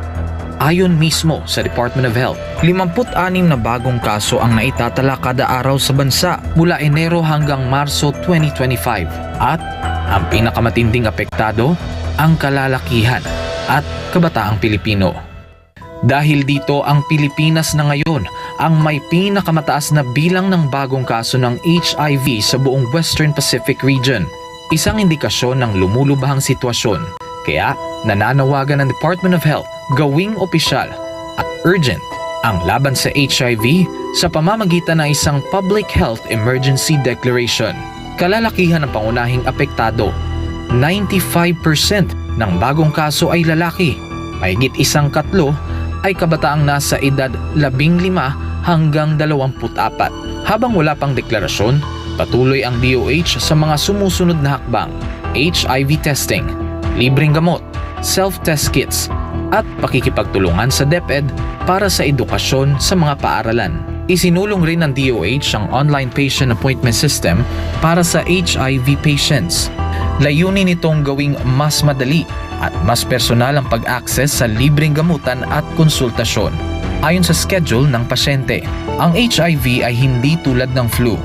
Speaker 20: Ayon mismo sa Department of Health, 56 na bagong kaso ang naitatala kada araw sa bansa mula Enero hanggang Marso 2025. At ang pinakamatinding apektado, ang kalalakihan at kabataang Pilipino. Dahil dito, ang Pilipinas na ngayon ang may pinakamataas na bilang ng bagong kaso ng HIV sa buong Western Pacific region. Isang indikasyon ng lumulubahang sitwasyon. Kaya nananawagan ng Department of Health gawing opisyal at urgent ang laban sa HIV sa pamamagitan ng isang Public Health Emergency Declaration. Kalalakihan ng pangunahing apektado, 95% ng bagong kaso ay lalaki. Mahigit 1/4 ay kabataang nasa edad 15 hanggang 24. Habang wala pang deklarasyon, patuloy ang DOH sa mga sumusunod na hakbang: HIV testing, libreng gamot, self-test kits, at pakikipagtulungan sa DepEd para sa edukasyon sa mga paaralan. Isinulong rin ng DOH ang online patient appointment system para sa HIV patients. Layunin nitong gawing mas madali at mas personal ang pag-access sa libreng gamutan at konsultasyon. Ayon sa schedule ng pasyente, ang HIV ay hindi tulad ng flu.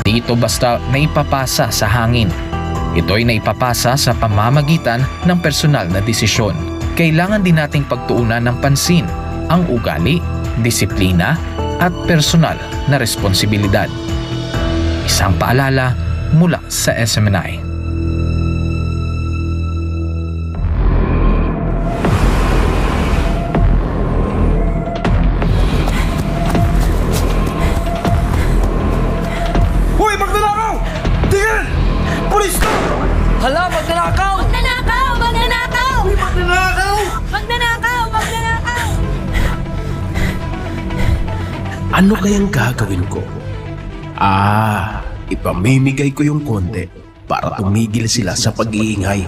Speaker 20: Hindi ito basta naipapasa sa hangin. Ito ay naipapasa sa pamamagitan ng personal na desisyon. Kailangan din nating pagtuunan ng pansin ang ugali, disiplina, at personal na responsibilidad. Isang paalala, mula sa SMNI.
Speaker 6: Hoy, magnanakaw! Tingin! Pulis to! Hala, magnanakaw!
Speaker 7: Magnanakaw! Magnanakaw!
Speaker 6: Uy, magnanakaw!
Speaker 7: Magnanakaw! Magnanakaw!
Speaker 8: Ano kayang gagawin ko? Ipamimigay ko yung konti para tumigil sila sa pag-iingay.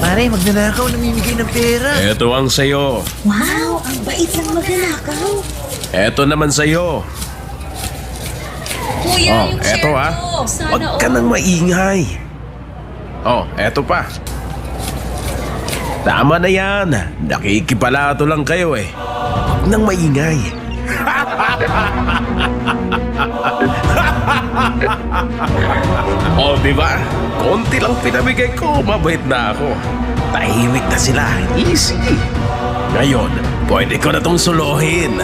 Speaker 6: Pare, magnanakaw, namimigay ng pera.
Speaker 8: Ito ang sayo.
Speaker 7: Wow! Ang bait ng magnanakaw!
Speaker 8: Ito naman sayo.
Speaker 7: Kuya, yung
Speaker 8: eto
Speaker 7: share ko!
Speaker 8: Huwag ka nang maingay. Eto pa. Tama na yan. Nakikipalato lang kayo eh. Huwag nang maingay. Diba? Konti lang pinamigay ko, mabait na ako. Tahimik na sila, easy. Ngayon, pwede ko na tong suluhin.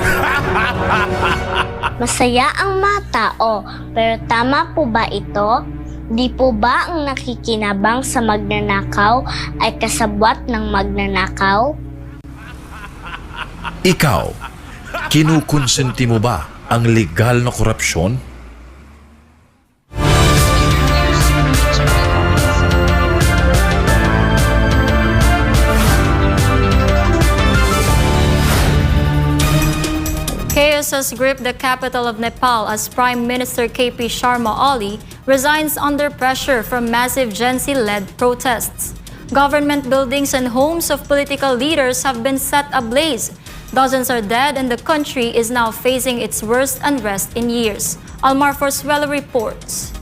Speaker 9: Masaya ang mga tao, pero tama po ba ito? Di po ba ang nakikinabang sa magnanakaw ay kasabwat ng magnanakaw?
Speaker 25: Ikaw, kinukonsenti mo ba ang legal na korupsyon?
Speaker 1: Chaos has gripped the capital of Nepal as Prime Minister KP Sharma Oli resigns under pressure from massive Gen Z-led protests. Government buildings and homes of political leaders have been set ablaze. Dozens are dead and the country is now facing its worst unrest in years. Almar Forsuelo reports.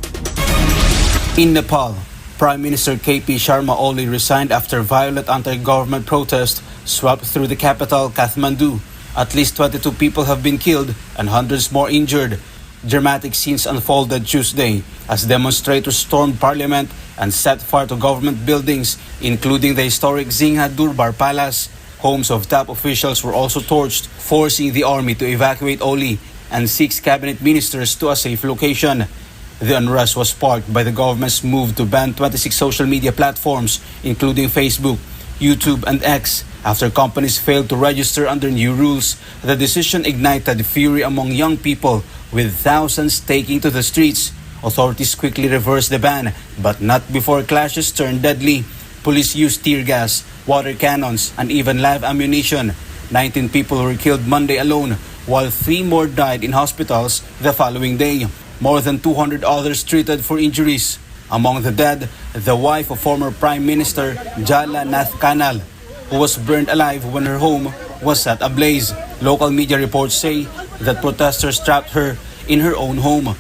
Speaker 26: In Nepal, Prime Minister KP Sharma Oli resigned after violent anti-government protests swept through the capital, Kathmandu. At least 22 people have been killed and hundreds more injured. Dramatic scenes unfolded Tuesday as demonstrators stormed parliament and set fire to government buildings, including the historic Singha Durbar Palace. Homes of top officials were also torched, forcing the army to evacuate Oli and 6 cabinet ministers to a safe location. The unrest was sparked by the government's move to ban 26 social media platforms, including Facebook, YouTube, and X, after companies failed to register under new rules. The decision ignited fury among young people, with thousands taking to the streets. Authorities quickly reversed the ban, but not before clashes turned deadly. Police used tear gas, water cannons, and even live ammunition. 19 people were killed Monday alone, while 3 more died in hospitals the following day. More than 200 others treated for injuries. Among the dead, the wife of former Prime Minister Jala Nath Kanal, who was burned alive when her home was set ablaze. Local media reports say that protesters trapped her in her own home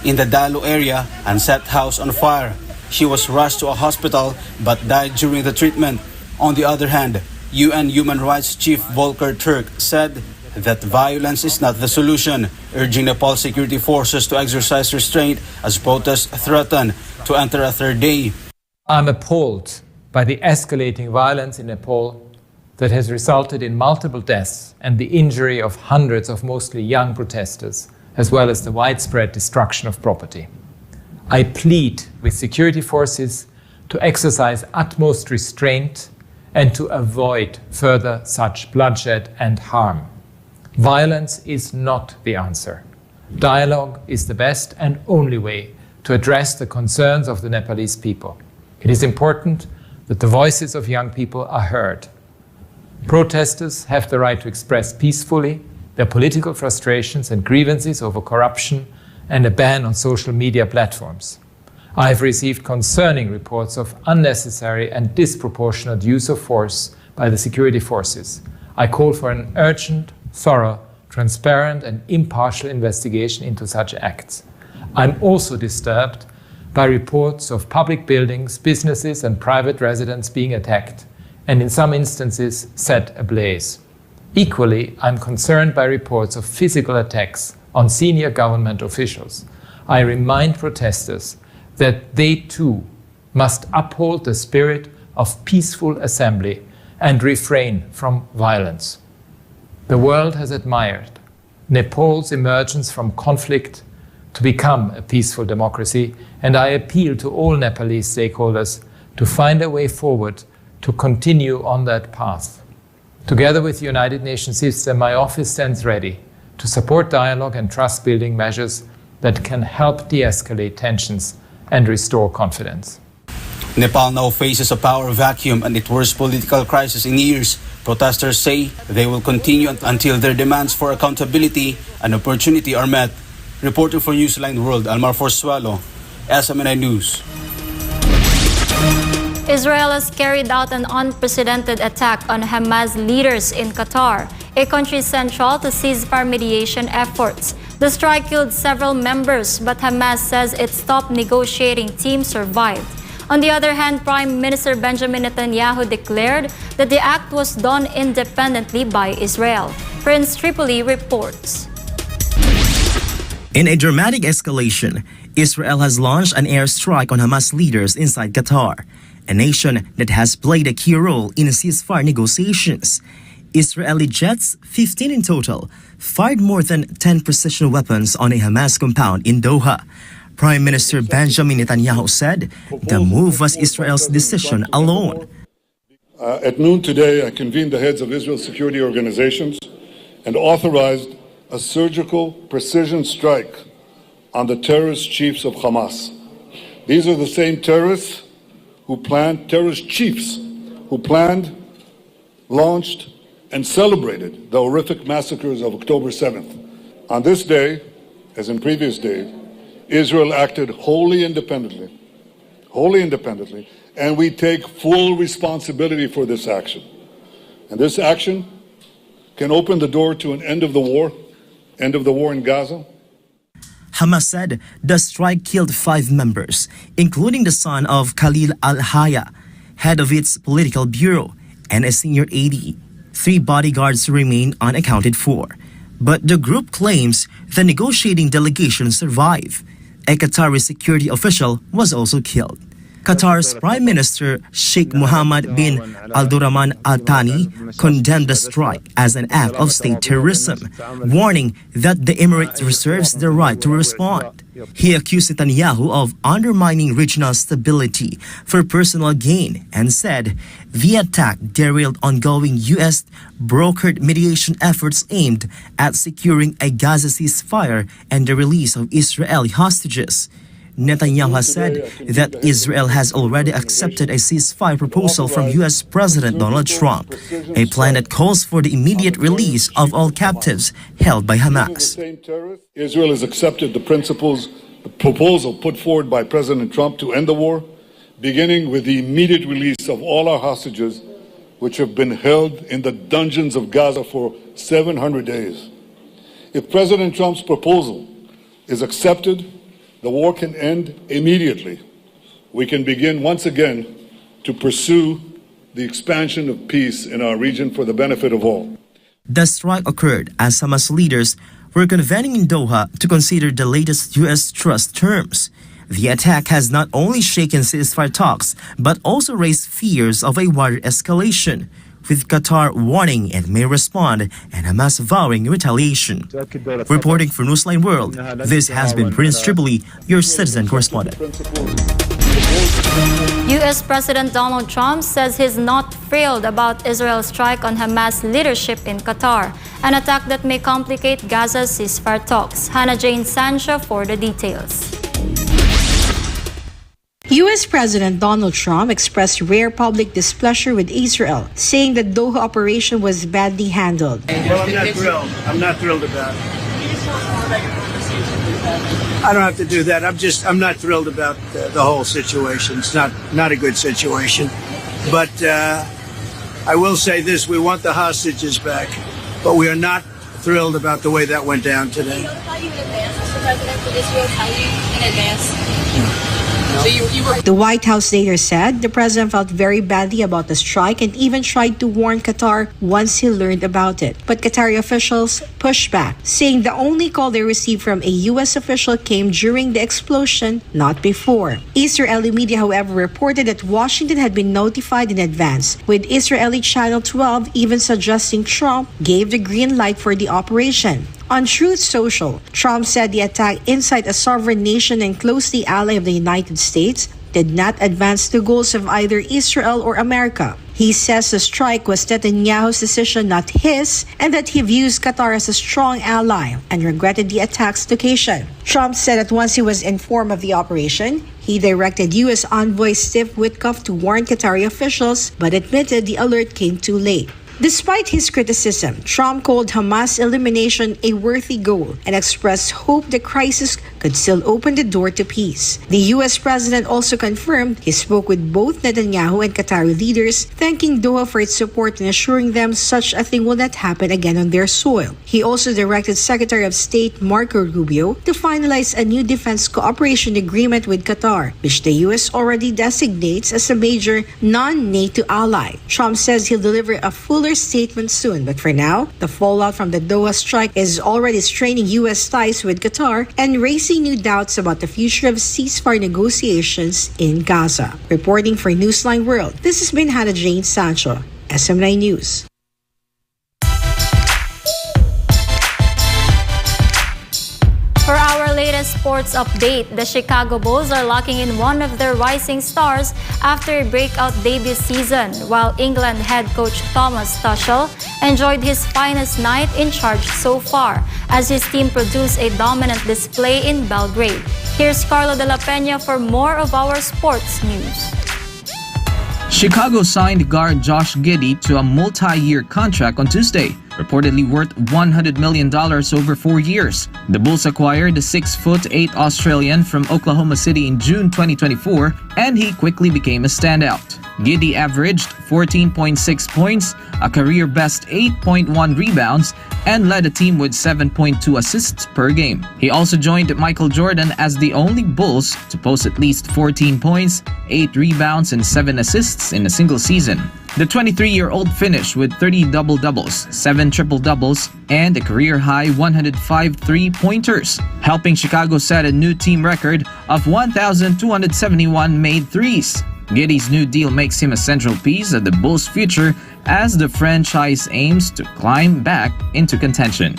Speaker 26: in the Dalo area and set house on fire. She was rushed to a hospital but died during the treatment. On the other hand, UN Human Rights Chief Volker Turk said that violence is not the solution, urging Nepal security forces to exercise restraint as protests threaten to enter a third day.
Speaker 27: I'm appalled by the escalating violence in Nepal that has resulted in multiple deaths and the injury of hundreds of mostly young protesters, as well as the widespread destruction of property. I plead with security forces to exercise utmost restraint and to avoid further such bloodshed and harm. Violence is not the answer. Dialogue is the best and only way to address the concerns of the Nepalese people. It is important that the voices of young people are heard. Protesters have the right to express peacefully their political frustrations and grievances over corruption and a ban on social media platforms. I have received concerning reports of unnecessary and disproportionate use of force by the security forces. I call for an urgent, thorough, transparent and impartial investigation into such acts. I'm also disturbed by reports of public buildings, businesses and private residents being attacked and in some instances set ablaze. Equally, I'm concerned by reports of physical attacks on senior government officials. I remind protesters that they too must uphold the spirit of peaceful assembly and refrain from violence. The world has admired Nepal's emergence from conflict to become a peaceful democracy, and I appeal to all Nepalese stakeholders to find a way forward to continue on that path. Together with the United Nations system, my office stands ready to support dialogue and trust-building measures that can help de-escalate tensions and restore confidence.
Speaker 26: Nepal now faces a power vacuum and its worst political crisis in years. Protesters say they will continue until their demands for accountability and opportunity are met. Reporting for Newsline World, Almar Forsualo, SMNI News.
Speaker 1: Israel has carried out an unprecedented attack on Hamas leaders in Qatar, a country central to ceasefire mediation efforts. The strike killed several members, but Hamas says its top negotiating team survived. On the other hand, Prime Minister Benjamin Netanyahu declared that the act was done independently by Israel. Prince Tripoli reports.
Speaker 10: In a dramatic escalation, Israel has launched an airstrike on Hamas leaders inside Qatar, a nation that has played a key role in ceasefire negotiations. Israeli jets, 15 in total, fired more than 10 precision weapons on a Hamas compound in Doha. Prime Minister Benjamin Netanyahu said the move was Israel's decision alone.
Speaker 11: At noon today, I convened the heads of Israel's security organizations and authorized a surgical precision strike on the terrorist chiefs of Hamas. These are the same terrorist chiefs who planned, launched, and celebrated the horrific massacres of October 7th. On this day, as in previous days, Israel acted wholly independently, and we take full responsibility for this action. And this action can open the door to an end of the war in Gaza.
Speaker 10: Hamas said the strike killed 5 members, including the son of Khalil al-Haya, head of its political bureau, and a senior AD. 3 bodyguards remain unaccounted for. But the group claims the negotiating delegation survived. A Qatari security official was also killed. Qatar's Prime Minister Sheikh Mohammed bin Abdulrahman Al Thani condemned the strike as an act of state terrorism, warning that the Emirate reserves the right to respond. He accused Netanyahu of undermining regional stability for personal gain and said the attack derailed ongoing U.S.-brokered mediation efforts aimed at securing a Gaza ceasefire and the release of Israeli hostages. Netanyahu has said that Israel has already accepted a ceasefire proposal from U.S. President Donald Trump, a plan that calls for the immediate release of all captives held by Hamas.
Speaker 11: Israel has accepted the proposal put forward by President Trump to end the war, beginning with the immediate release of all our hostages, which have been held in the dungeons of Gaza for 700 days. If President Trump's proposal is accepted, the war can end immediately. We can begin once again to pursue the expansion of peace in our region for the benefit of all.
Speaker 10: The strike occurred as Hamas leaders were convening in Doha to consider the latest U.S. trust terms. The attack has not only shaken ceasefire talks, but also raised fears of a wider escalation, with Qatar warning it may respond and Hamas vowing retaliation. Reporting for Newsline World, this has been Prince Tripoli, your citizen correspondent.
Speaker 1: U.S. President Donald Trump says he's not thrilled about Israel's strike on Hamas leadership in Qatar, an attack that may complicate Gaza's ceasefire talks. Hannah Jane Sancho for the details.
Speaker 12: U.S. President Donald Trump expressed rare public displeasure with Israel, saying the Doha operation was badly handled.
Speaker 3: Well, I'm not thrilled. I'm not thrilled about it. I don't have to do that. I'm not thrilled about the whole situation. It's not a good situation. But I will say this, we want the hostages back, but we are not thrilled about the way that went down today.
Speaker 12: Did Mr. President, did Israel tell you in advance? The White House later said the president felt very badly about the strike and even tried to warn Qatar once he learned about it. But Qatari officials pushed back, saying the only call they received from a U.S. official came during the explosion, not before. Israeli media, however, reported that Washington had been notified in advance, with Israeli Channel 12 even suggesting Trump gave the green light for the operation. On Truth Social, Trump said the attack inside a sovereign nation and closely ally of the United States did not advance the goals of either Israel or America. He says the strike was Netanyahu's decision, not his, and that he views Qatar as a strong ally and regretted the attack's location. Trump said that once he was informed of the operation, he directed U.S. envoy Steve Witkoff to warn Qatari officials, but admitted the alert came too late. Despite his criticism, Trump called Hamas elimination a worthy goal and expressed hope the crisis could still open the door to peace. The U.S. president also confirmed he spoke with both Netanyahu and Qatari leaders, thanking Doha for its support and assuring them such a thing will not happen again on their soil. He also directed Secretary of State Marco Rubio to finalize a new defense cooperation agreement with Qatar, which the U.S. already designates as a major non-NATO ally. Trump says he'll deliver a fuller statement soon, but for now, the fallout from the Doha strike is already straining U.S. ties with Qatar and raising new doubts about the future of ceasefire negotiations in Gaza. Reporting for Newsline World, this has been Hannah Jane Sancho, SM9 News.
Speaker 1: For our latest sports update, the Chicago Bulls are locking in one of their rising stars after a breakout debut season, while England head coach Thomas Tuchel enjoyed his finest night in charge so far, as his team produced a dominant display in Belgrade. Here's Carlo de la Peña for more of our sports news.
Speaker 20: Chicago signed guard Josh Giddey to a multi-year contract on Tuesday, reportedly worth $100 million over 4 years. The Bulls acquired the 6'8" Australian from Oklahoma City in June 2024, and he quickly became a standout. Giddey averaged 14.6 points, a career-best 8.1 rebounds, and led a team with 7.2 assists per game. He also joined Michael Jordan as the only Bulls to post at least 14 points, 8 rebounds, and 7 assists in a single season. The 23-year-old finished with 30 double-doubles, 7 triple-doubles, and a career-high 105 three-pointers, helping Chicago set a new team record of 1,271 made threes. Giddey's new deal makes him a central piece of the Bulls' future as the franchise aims to climb back into contention.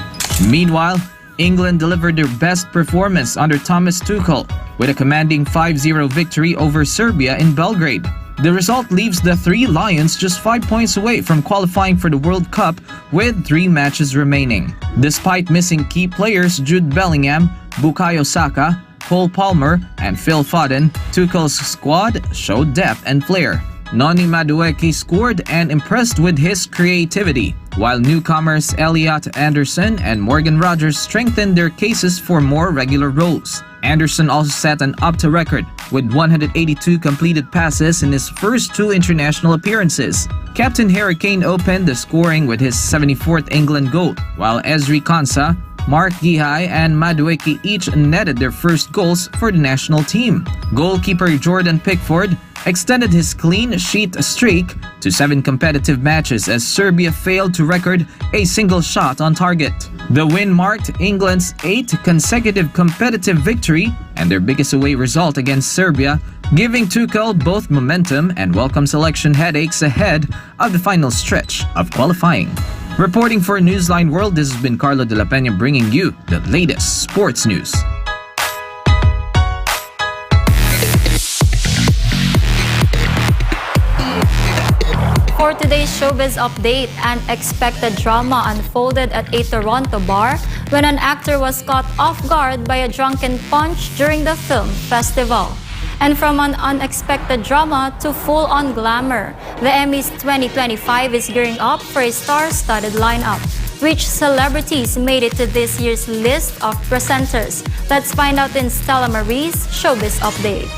Speaker 20: Meanwhile, England delivered their best performance under Thomas Tuchel with a commanding 5-0 victory over Serbia in Belgrade. The result leaves the Three Lions just 5 points away from qualifying for the World Cup with 3 matches remaining. Despite missing key players Jude Bellingham, Bukayo Saka, Cole Palmer, and Phil Foden, Tuchel's squad showed depth and flair. Noni Madueke scored and impressed with his creativity, while newcomers Elliot Anderson and Morgan Rogers strengthened their cases for more regular roles. Anderson also set an UPTA record with 182 completed passes in his first 2 international appearances. Captain Harry Kane opened the scoring with his 74th England goal, while Ezri Konsa, Mark Gihai, and Madueke each netted their first goals for the national team. Goalkeeper Jordan Pickford extended his clean sheet streak to 7 competitive matches as Serbia failed to record a single shot on target. The win marked England's 8th consecutive competitive victory and their biggest away result against Serbia, giving Tuchel both momentum and welcome selection headaches ahead of the final stretch of qualifying. Reporting for Newsline World, this has been Carlo de la Peña bringing you the latest sports news.
Speaker 1: For today's showbiz update, an unexpected drama unfolded at a Toronto bar when an actor was caught off guard by a drunken punch during the film festival. And from an unexpected drama to full-on glamour, the Emmys 2025 is gearing up for a star-studded lineup. Which celebrities made it to this year's list of presenters? Let's find out in Stella Marie's Showbiz Update.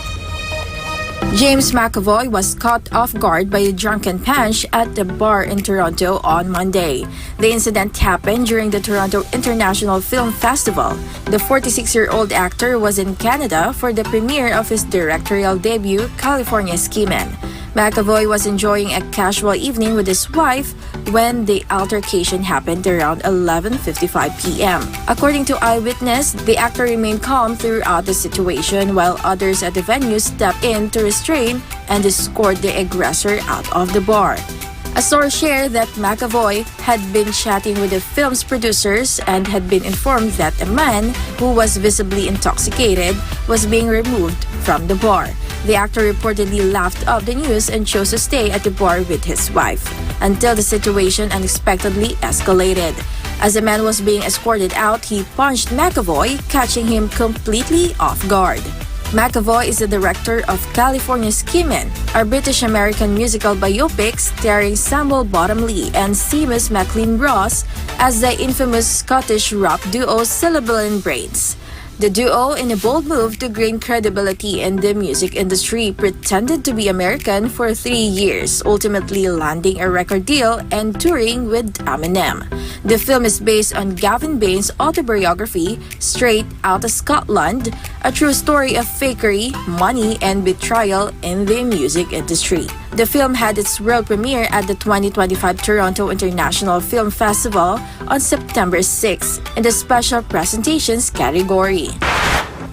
Speaker 13: James McAvoy was caught off guard by a drunken punch at the bar in Toronto on Monday. The incident happened during the Toronto International Film Festival. The 46-year-old actor was in Canada for the premiere of his directorial debut, California Skimin'. McAvoy was enjoying a casual evening with his wife when the altercation happened around 11:55 p.m. According to eyewitness, the actor remained calm throughout the situation while others at the venue stepped in to restrain and escort the aggressor out of the bar. A source shared that McAvoy had been chatting with the film's producers and had been informed that a man who was visibly intoxicated was being removed from the bar. The actor reportedly laughed off the news and chose to stay at the bar with his wife until the situation unexpectedly escalated. As the man was being escorted out, he punched McAvoy, catching him completely off guard. McAvoy is the director of California Skimin, a British-American musical biopic starring Samuel Bottomley and Seamus MacLean-Ross as the infamous Scottish rock duo Syllable and Brains. The duo, in a bold move to gain credibility in the music industry, pretended to be American for 3 years, ultimately landing a record deal and touring with Eminem. The film is based on Gavin Bain's autobiography, Straight Outta Scotland, a true story of fakery, money, and betrayal in the music industry. The film had its world premiere at the 2025 Toronto International Film Festival on September 6 in the Special Presentations category.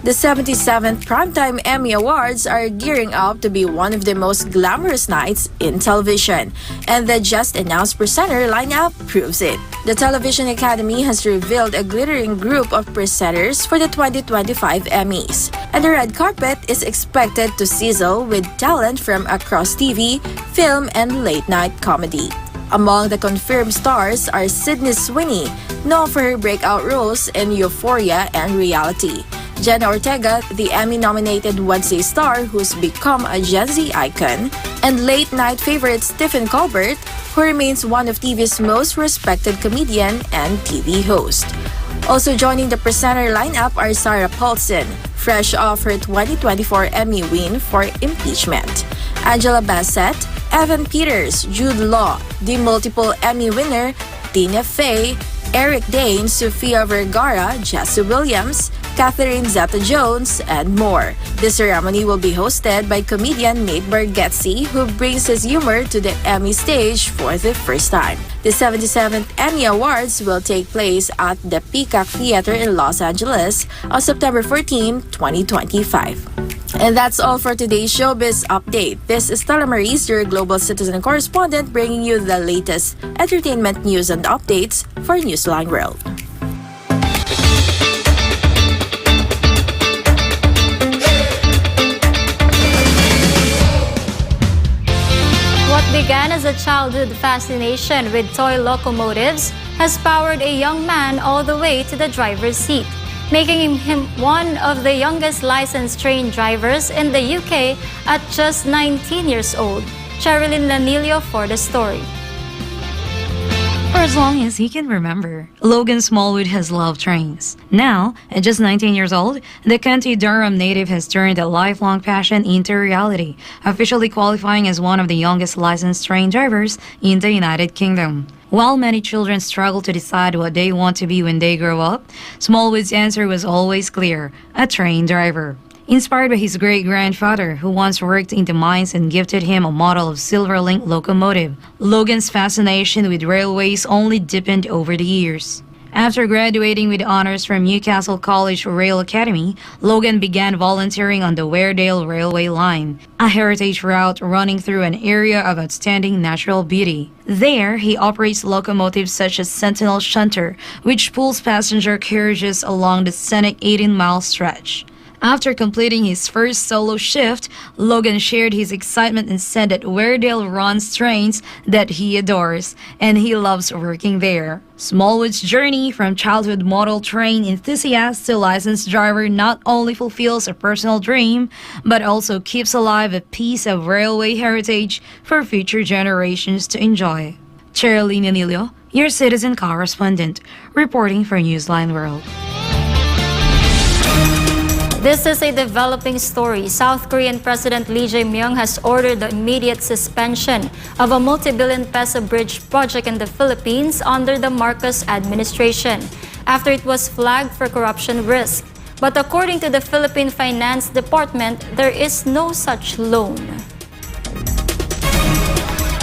Speaker 13: The 77th Primetime Emmy Awards are gearing up to be one of the most glamorous nights in television, and the just-announced presenter lineup proves it. The Television Academy has revealed a glittering group of presenters for the 2025 Emmys, and the red carpet is expected to sizzle with talent from across TV, film, and late-night comedy. Among the confirmed stars are Sydney Sweeney, known for her breakout roles in Euphoria and Reality. Jenna Ortega, the Emmy-nominated Wednesday star who's become a Gen Z icon, and late-night favorite Stephen Colbert, who remains one of TV's most respected comedian and TV host. Also joining the presenter lineup are Sarah Paulson, fresh off her 2024 Emmy win for Impeachment, Angela Bassett, Evan Peters, Jude Law, the multiple Emmy winner Tina Fey, Eric Dane, Sofia Vergara, Jesse Williams, Catherine Zeta-Jones, and more. The ceremony will be hosted by comedian Nate Bargatze, who brings his humor to the Emmy stage for the first time. The 77th Emmy Awards will take place at the Peacock Theater in Los Angeles on September 14, 2025. And that's all for today's Showbiz Update. This is Stella Maris, your global citizen correspondent, bringing you the latest entertainment news and updates for Newsline World.
Speaker 1: What began as a childhood fascination with toy locomotives has powered a young man all the way to the driver's seat, making him one of the youngest licensed train drivers in the UK at just 19 years old. Sherilyn Lanillo for the story.
Speaker 5: For as long as he can remember, Logan Smallwood has loved trains. Now, at just 19 years old, the County Durham native has turned a lifelong passion into reality, officially qualifying as one of the youngest licensed train drivers in the United Kingdom. While many children struggle to decide what they want to be when they grow up, Smallwood's answer was always clear: a train driver. Inspired by his great-grandfather, who once worked in the mines and gifted him a model of Silverlink locomotive, Logan's fascination with railways only deepened over the years. After graduating with honors from Newcastle College Rail Academy, Logan began volunteering on the Weardale Railway Line, a heritage route running through an area of outstanding natural beauty. There, he operates locomotives such as Sentinel Shunter, which pulls passenger carriages along the scenic 18-mile stretch. After completing his first solo shift, Logan shared his excitement and said that Weardale runs trains that he adores, and he loves working there. Smallwood's journey from childhood model train enthusiast to licensed driver not only fulfills a personal dream, but also keeps alive a piece of railway heritage for future generations to enjoy. Sherilyn Lanillo, your citizen correspondent, reporting for Newsline World.
Speaker 1: This is a developing story. South Korean President Lee Jae-myung has ordered the immediate suspension of a multi-billion peso bridge project in the Philippines under the Marcos administration after it was flagged for corruption risk. But according to the Philippine Finance Department, there is no such loan.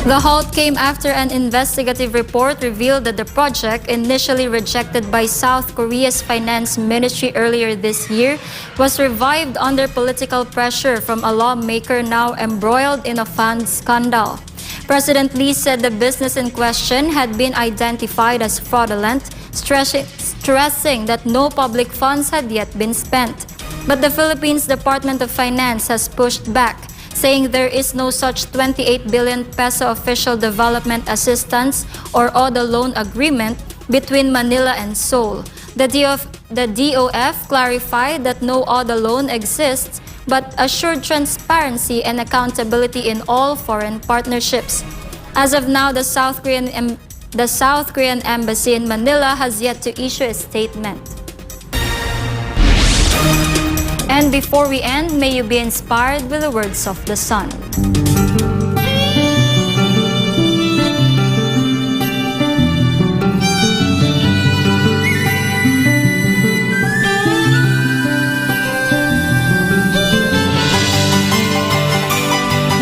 Speaker 1: The halt came after an investigative report revealed that the project, initially rejected by South Korea's finance ministry earlier this year, was revived under political pressure from a lawmaker now embroiled in a fund scandal. President Lee said the business in question had been identified as fraudulent, stressing that no public funds had yet been spent. But the Philippines Department of Finance has pushed back, saying there is no such 28 billion peso official development assistance or ODA loan agreement between Manila and Seoul. The DOF clarified that no ODA loan exists but assured transparency and accountability in all foreign partnerships. As of now, the South Korean embassy in Manila has yet to issue a statement. And before we end, may you be inspired with the words of the sun.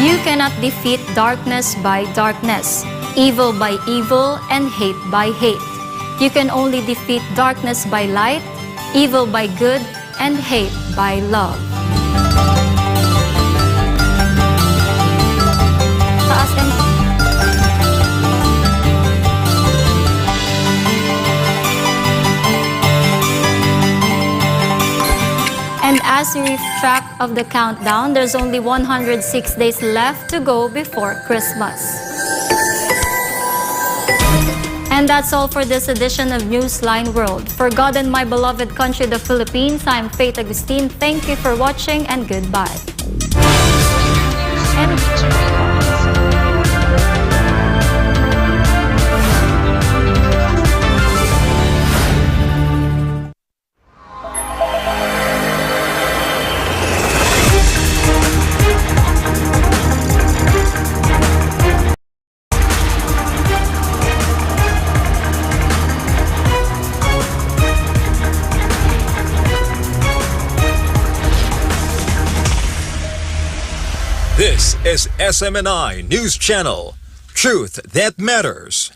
Speaker 1: You cannot defeat darkness by darkness, evil by evil, and hate by hate. You can only defeat darkness by light, evil by good, and hate by love. And as we keep track of the countdown, there's only 106 days left to go before Christmas. And that's all for this edition of Newsline World. For God and my beloved country, the Philippines, I'm Faith Agustin. Thank you for watching and goodbye.
Speaker 14: This is SMNI News Channel. Truth that matters.